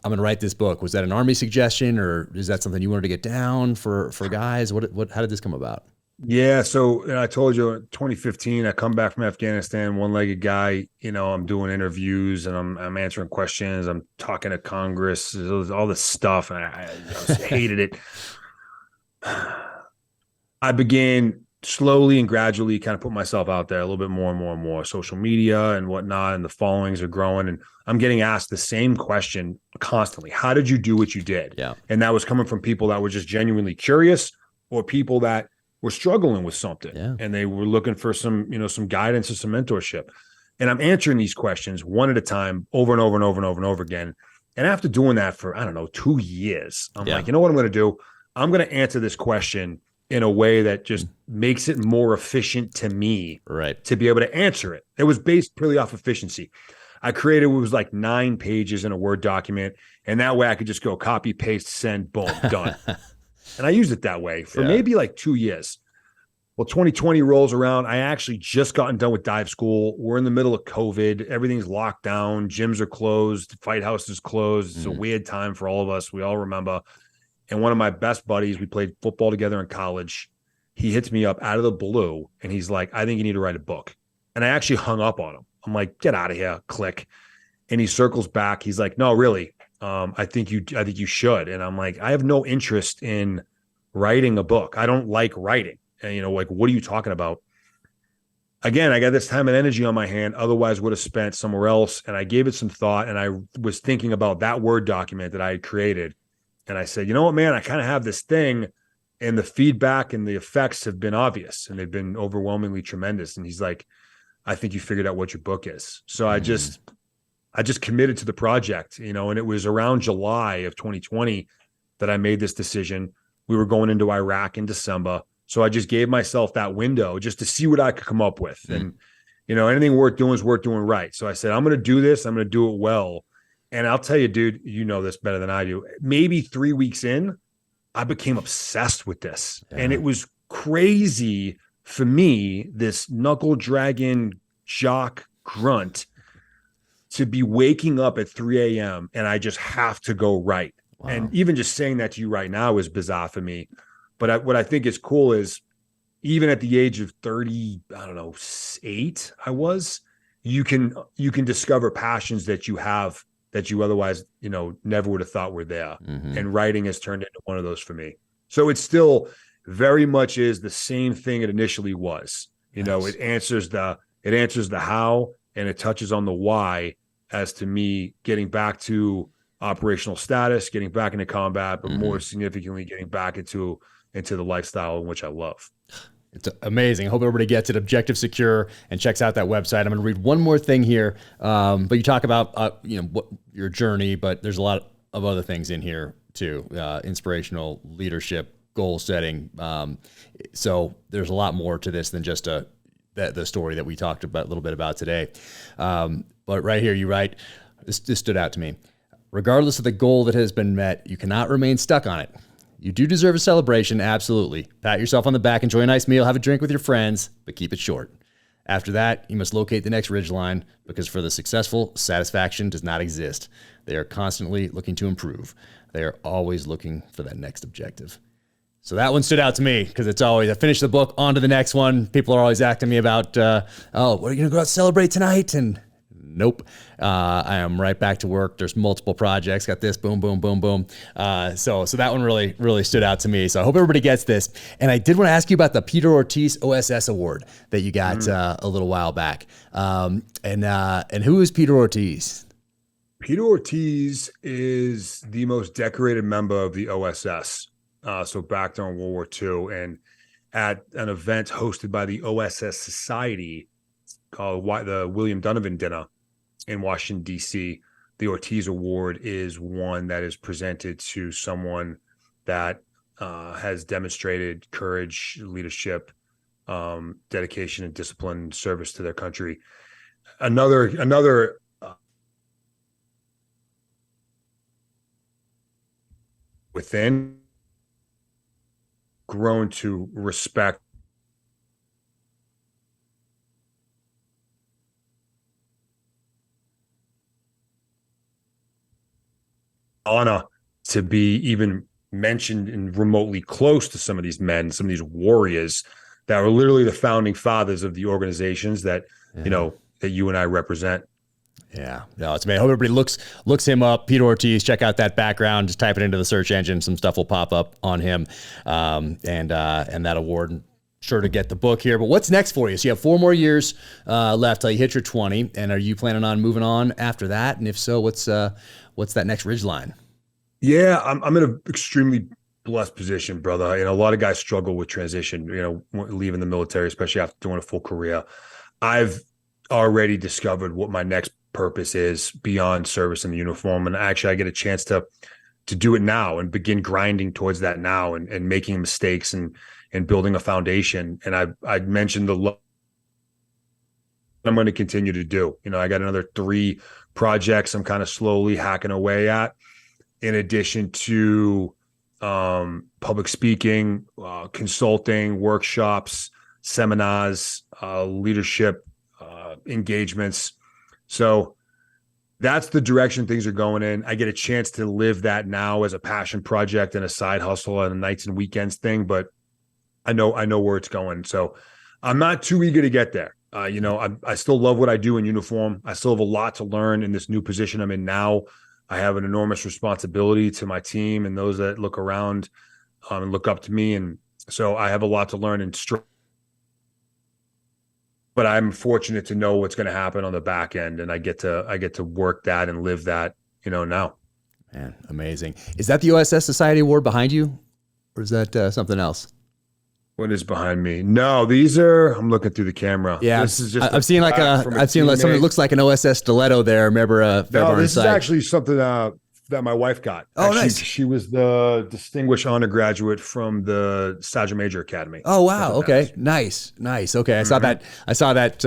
going to write this book? Was that an Army suggestion, or is that something you wanted to get down for guys? How did this come about? Yeah. So I told you in 2015, I come back from Afghanistan, one-legged guy, you know, I'm doing interviews and I'm answering questions. I'm talking to Congress, all this stuff. And I just hated it. I began slowly and gradually kind of put myself out there a little bit more and more and more, social media and whatnot, and the followings are growing, and I'm getting asked the same question constantly. How did you do what you did? Yeah. And that was coming from people that were just genuinely curious, or people that were struggling with something, and they were looking for some guidance or some mentorship. And I'm answering these questions one at a time, over and over and over and over and over again. And after doing that for, 2 years, I'm like, you know what I'm going to do? I'm going to answer this question in a way that just makes it more efficient to me, to be able to answer it. It was based purely off efficiency. I created, it was like 9 pages in a Word document. And that way I could just go copy, paste, send, boom, done. And I used it that way for maybe like 2 years. Well, 2020 rolls around. I actually just gotten done with dive school. We're in the middle of COVID. Everything's locked down. Gyms are closed. Fight house is closed. It's a weird time for all of us. We all remember. And one of my best buddies, we played football together in college. He hits me up out of the blue and he's like, I think you need to write a book. And I actually hung up on him. I'm like, get out of here, click. And he circles back. He's like, no, really, I think you should. And I'm like, I have no interest in writing a book. I don't like writing. And like, what are you talking about? Again, I got this time and energy on my hand, otherwise would have spent somewhere else. And I gave it some thought, and I was thinking about that Word document that I had created. And I said, you know what, man, I kind of have this thing, and the feedback and the effects have been obvious, and they've been overwhelmingly tremendous. And he's like, I think you figured out what your book is. So I just committed to the project, and it was around July of 2020 that I made this decision. We were going into Iraq in December. So I just gave myself that window just to see what I could come up with. And, anything worth doing is worth doing right. So I said, I'm going to do this. I'm going to do it well. And I'll tell you, dude, you know this better than I do. Maybe 3 weeks in, I became obsessed with this. Yeah. And it was crazy for me, this knuckle dragging jock grunt, to be waking up at 3 a.m. and I just have to go write. Wow. And even just saying that to you right now is bizarre for me. But what I think is cool is, even at the age of 30, 8, you can discover passions that you have that you otherwise, never would have thought were there. Mm-hmm. And writing has turned into one of those for me. So it still very much is the same thing it initially was. Nice. It answers the how, and it touches on the why, as to me getting back to operational status, getting back into combat, but more significantly getting back into the lifestyle in which I love. It's amazing. I hope everybody gets it. Objective Secure, and checks out that website. I'm going to read one more thing here. But you talk about, what your journey, but there's a lot of other things in here too. Inspirational leadership, goal setting. So there's a lot more to this than just the story that we talked about a little bit about today. But right here, you write, this stood out to me. Regardless of the goal that has been met, you cannot remain stuck on it. You do deserve a celebration, absolutely. Pat yourself on the back, enjoy a nice meal, have a drink with your friends, but keep it short. After that, you must locate the next ridgeline, because for the successful, satisfaction does not exist. They are constantly looking to improve. They are always looking for that next objective. So that one stood out to me, because it's always, I finish the book, on to the next one. People are always asking me about, what are you going to go out and celebrate tonight? And nope. I am right back to work. There's multiple projects. Got this, boom, boom, boom, boom. So that one really, really stood out to me. So I hope everybody gets this. And I did want to ask you about the Peter Ortiz OSS Award that you got a little while back. And who is Peter Ortiz? Peter Ortiz is the most decorated member of the OSS. So back during World War II, and at an event hosted by the OSS Society called the William Donovan Dinner in Washington, D.C., the Ortiz Award is one that is presented to someone that has demonstrated courage, leadership, dedication, and discipline, service to their country. Another within grown to respect honor to be even mentioned and remotely close to some of these men, some of these warriors that were literally the founding fathers of the organizations that that you and I represent. Yeah, no, it's amazing. I hope everybody looks him up. Peter Ortiz, check out that background. Just type it into the search engine. Some stuff will pop up on him, and that award. Sure to get the book here. But what's next for you? So you have 4 more years left till you hit your 20. And are you planning on moving on after that? And if so, what's that next ridgeline? Yeah, I'm in an extremely blessed position, brother. A lot of guys struggle with transition, leaving the military, especially after doing a full career. I've already discovered what my next purpose is beyond service in the uniform. And actually I get a chance to do it now and begin grinding towards that now and making mistakes and building a foundation. And I mentioned I'm going to continue to do. I got another 3 projects I'm kind of slowly hacking away at, in addition to public speaking, consulting, workshops, seminars, leadership engagements. So that's the direction things are going in. I get a chance to live that now as a passion project and a side hustle and a nights and weekends thing, but I know where it's going. So I'm not too eager to get there. I still love what I do in uniform. I still have a lot to learn in this new position I'm in now. I have an enormous responsibility to my team and those that look around and look up to me. And so I have a lot to learn and but I'm fortunate to know what's going to happen on the back end, and I get to work that and live that, now. Man, amazing. Is that the OSS Society Award behind you, or is that something else? What is behind me? No, these are. I'm looking through the camera. Yeah, this is just. I've seen like something that looks like an OSS stiletto there. Remember? No, this is actually something that my wife got. Oh, nice. She was the distinguished honor graduate from the Sergeant Major Academy. Oh, wow. Okay. Nice. Okay. I saw that.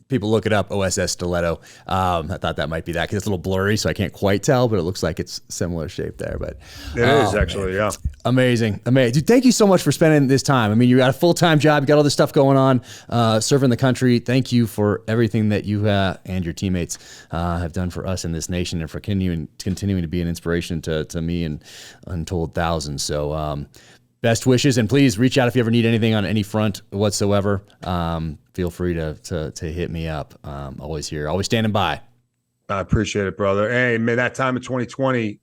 If people look it up, OSS stiletto. I thought that might be that because it's a little blurry, so I can't quite tell, but it looks like it's similar shape there. But it is actually, man. Yeah. Amazing. Dude, thank you so much for spending this time. I mean, you got a full-time job, you got all this stuff going on, serving the country. Thank you for everything that you and your teammates have done for us in this nation and for continuing to be an inspiration to me and untold thousands. So best wishes, and please reach out if you ever need anything on any front whatsoever. Feel free to hit me up. Always here, always standing by. I appreciate it, brother. Hey, man, that time in 2020,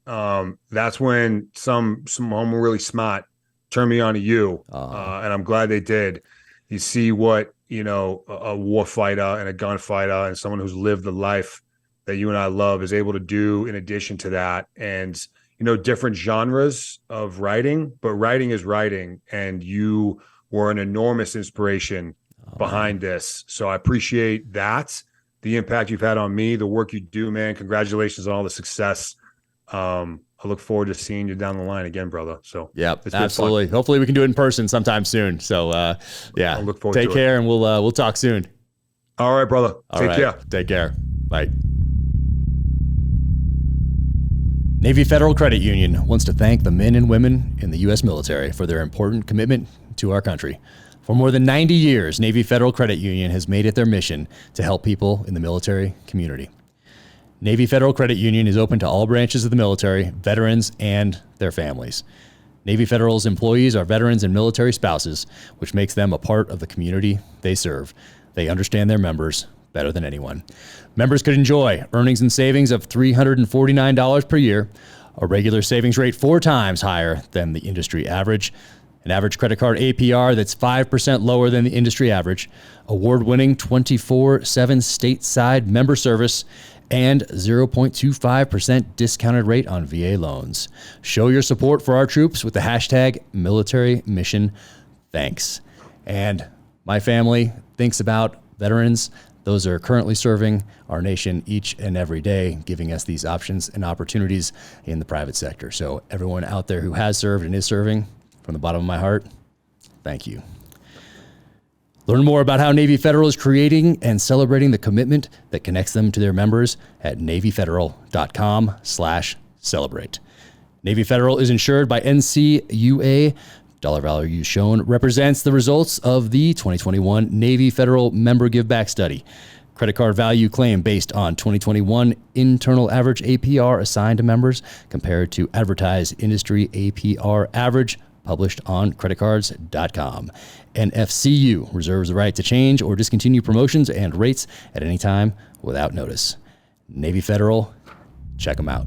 that's when some homo really smart turned me on to you, and I'm glad they did. You see what a war fighter and a gunfighter and someone who's lived the life that you and I love is able to do in addition to that, and different genres of writing, but writing is writing, and you were an enormous inspiration behind this. So I appreciate that. The impact you've had on me, the work you do, man. Congratulations on all the success. I look forward to seeing you down the line again, brother. So yeah, absolutely. Hopefully we can do it in person sometime soon. So yeah, I look forward to it. Take care, and we'll talk soon. All right, brother. Take care. Take care. Bye. Navy Federal Credit Union wants to thank the men and women in the U.S. military for their important commitment to our country. For more than 90 years, Navy Federal Credit Union has made it their mission to help people in the military community. Navy Federal Credit Union is open to all branches of the military, veterans, and their families. Navy Federal's employees are veterans and military spouses, which makes them a part of the community they serve. They understand their members better than anyone. Members could enjoy earnings and savings of $349 per year, a regular savings rate 4 times higher than the industry average, an average credit card APR that's 5% lower than the industry average, award-winning 24/7 stateside member service, and 0.25% discounted rate on VA loans. Show your support for our troops with the hashtag military mission thanks. And my family thinks about veterans. Those are currently serving our nation each and every day, giving us these options and opportunities in the private sector. So everyone out there who has served and is serving, from the bottom of my heart, thank you. Learn more about how Navy Federal is creating and celebrating the commitment that connects them to their members at NavyFederal.com/celebrate. Navy Federal is insured by NCUA. Dollar value use shown represents the results of the 2021 Navy Federal Member Give Back Study. Credit card value claim based on 2021 internal average APR assigned to members compared to advertised industry APR average, published on creditcards.com. NFCU reserves the right to change or discontinue promotions and rates at any time without notice. Navy Federal, check them out.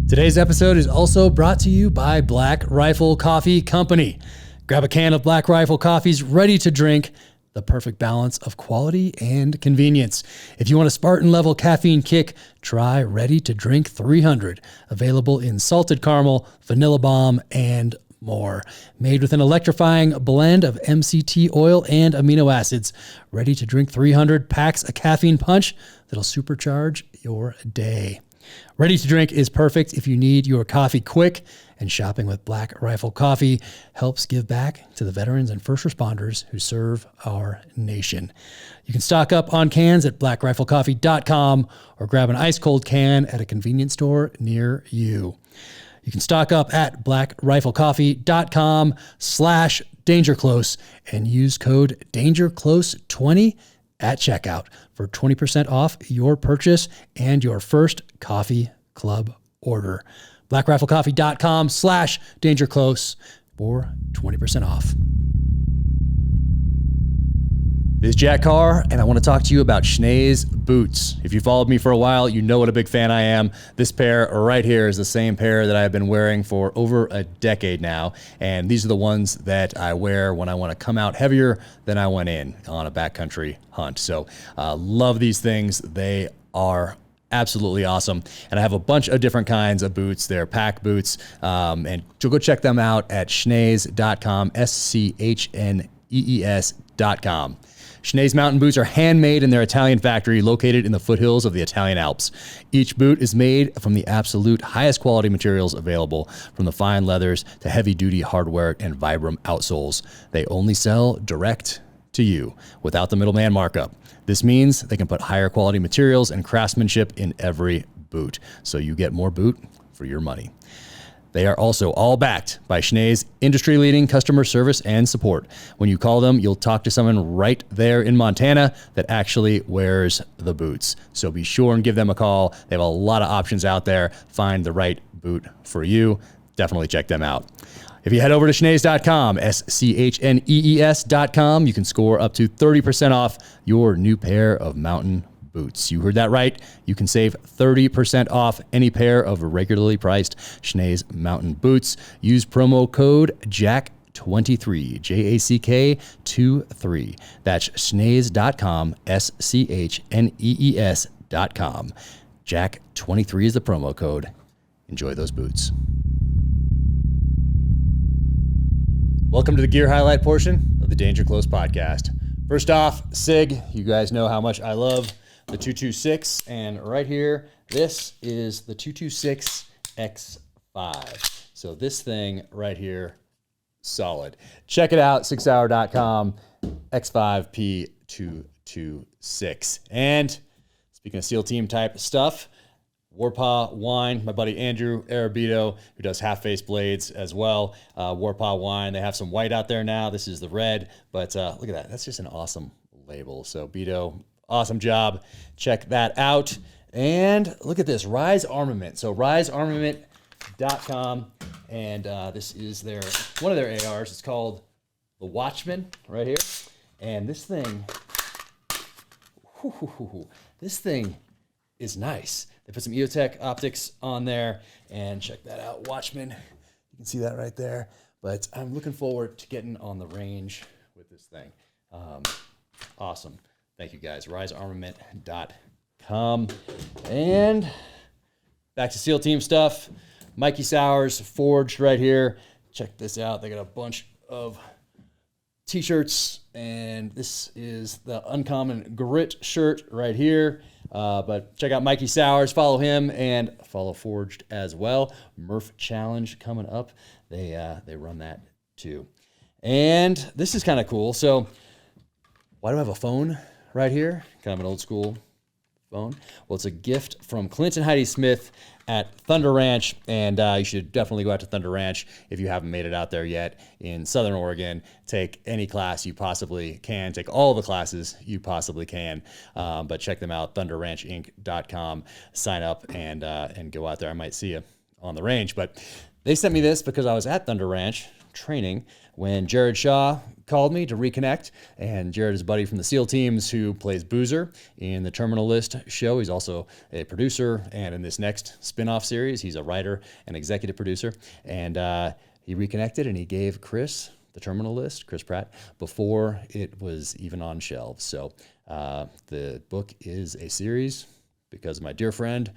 Today's episode is also brought to you by Black Rifle Coffee Company. Grab a can of Black Rifle coffees ready to drink, the perfect balance of quality and convenience. If you want a Spartan level caffeine kick, try Ready to Drink 300, available in salted caramel, vanilla bomb, and more. Made with an electrifying blend of MCT oil and amino acids, Ready to Drink 300 packs a caffeine punch that'll supercharge your day. Ready to Drink is perfect if you need your coffee quick, and shopping with Black Rifle Coffee helps give back to the veterans and first responders who serve our nation. You can stock up on cans at blackriflecoffee.com or grab an ice cold can at a convenience store near you. You can stock up at blackriflecoffee.com/dangerclose and use code DangerClose20 at checkout for 20% off your purchase and your first coffee club order. blackriflecoffee.com/dangerclose for 20% off. This is Jack Carr, and I want to talk to you about Schnee's boots. If you followed me for a while, you know what a big fan I am. This pair right here is the same pair that I've been wearing for over a decade now, and these are the ones that I wear when I want to come out heavier than I went in on a backcountry hunt. So love these things. They are absolutely awesome. And I have a bunch of different kinds of boots. They're pack boots, and so go check them out at schnees.com, SCHNEES.com. Schnee's mountain boots are handmade in their Italian factory located in the foothills of the Italian Alps. Each boot is made from the absolute highest quality materials available, from the fine leathers to heavy-duty hardware and Vibram outsoles. They only sell direct to you without the middleman markup. This means they can put higher quality materials and craftsmanship in every boot, so you get more boot for your money. They are also all backed by Schnee's industry-leading customer service and support. When you call them, you'll talk to someone right there in Montana that actually wears the boots. So be sure and give them a call. They have a lot of options out there. Find the right boot for you. Definitely check them out. If you head over to schnees.com, SCHNEES.com, you can score up to 30% off your new pair of mountain boots. You heard that right. You can save 30% off any pair of regularly priced Schnee's mountain boots. Use promo code JACK23, JACK23. That's schnees.com, SCHNEES.com. JACK23 is the promo code. Enjoy those boots. Welcome to the gear highlight portion of the Danger Close podcast. First off, SIG. You guys know how much I love the 226, and right here, this is the 226 X5. So this thing right here, solid. Check it out, 6hour.com, X5P226. And speaking of SEAL team type stuff, Warpaw Wine, my buddy Andrew Arabito, who does half-face blades as well. Warpaw Wine, they have some white out there now. This is the red, but look at that. That's just an awesome label. So Beto, awesome job. Check that out. And look at this, Rise Armament. So risearmament.com, and this is one of their ARs. It's called the Watchman right here. And this thing, this thing is nice. They put some EOTech optics on there, and check that out, Watchman. You can see that right there. But I'm looking forward to getting on the range with this thing. Awesome. Thank you, guys. risearmament.com. And back to SEAL Team stuff. Mikey Sowers, Forged right here. Check this out. They got a bunch of t-shirts, and this is the Uncommon Grit shirt right here. But check out Mikey Sowers, follow him, and follow Forged as well. Murph Challenge coming up. They run that too. And this is kind of cool. So why do I have a phone right here? Kind of an old school phone. Well, it's a gift from Clint and Heidi Smith at Thunder Ranch, and you should definitely go out to Thunder Ranch if you haven't made it out there yet in Southern Oregon. Take any class you possibly can. Take all the classes you possibly can. But check them out, thunderranchinc.com. Sign up and go out there. I might see you on the range. But they sent me this because I was at Thunder Ranch training when Jared Shaw called me to reconnect. And Jared is a buddy from the SEAL teams who plays Boozer in the Terminal List show. He's also a producer, and in this next spin-off series, he's a writer and executive producer. And he reconnected, and he gave Chris the Terminal List, Chris Pratt, before it was even on shelves. So the book is a series because of my dear friend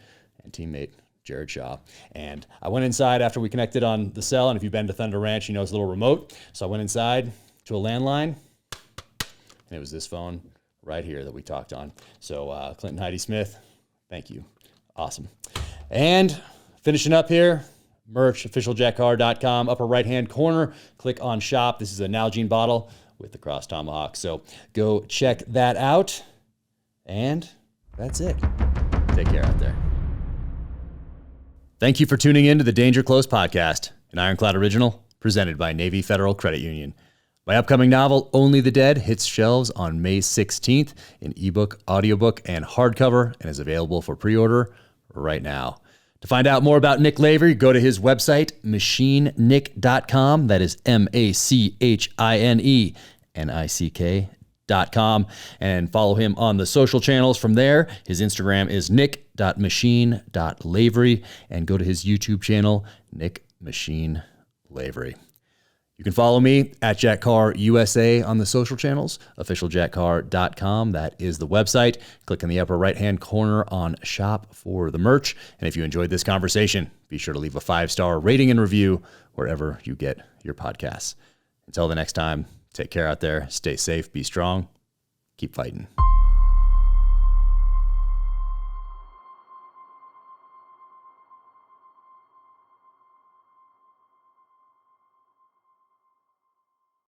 and teammate Jared Shaw. And I went inside after we connected on the cell, and if you've been to Thunder Ranch, you know it's a little remote. So I went inside to a landline, and it was this phone right here that we talked on. So Clint and Heidi Smith, thank you. Awesome. And finishing up here, merch, officialjackcar.com, upper right-hand corner, click on shop. This is a Nalgene bottle with the cross tomahawk. So go check that out. And that's it. Take care out there. Thank you for tuning in to the Danger Close podcast, an Ironclad original presented by Navy Federal Credit Union. My upcoming novel, Only the Dead, hits shelves on May 16th in ebook, audiobook, and hardcover, and is available for pre-order right now. To find out more about Nick Lavery, go to his website, machinenick.com. That is MACHINENICK.com. And follow him on the social channels from there. His Instagram is nick.machine.lavery. And go to his YouTube channel, Nick Machine Lavery. You can follow me at Jack Carr USA on the social channels, officialjackcar.com. That is the website. Click in the upper right-hand corner on shop for the merch. And if you enjoyed this conversation, be sure to leave a 5-star rating and review wherever you get your podcasts. Until the next time, take care out there. Stay safe. Be strong. Keep fighting.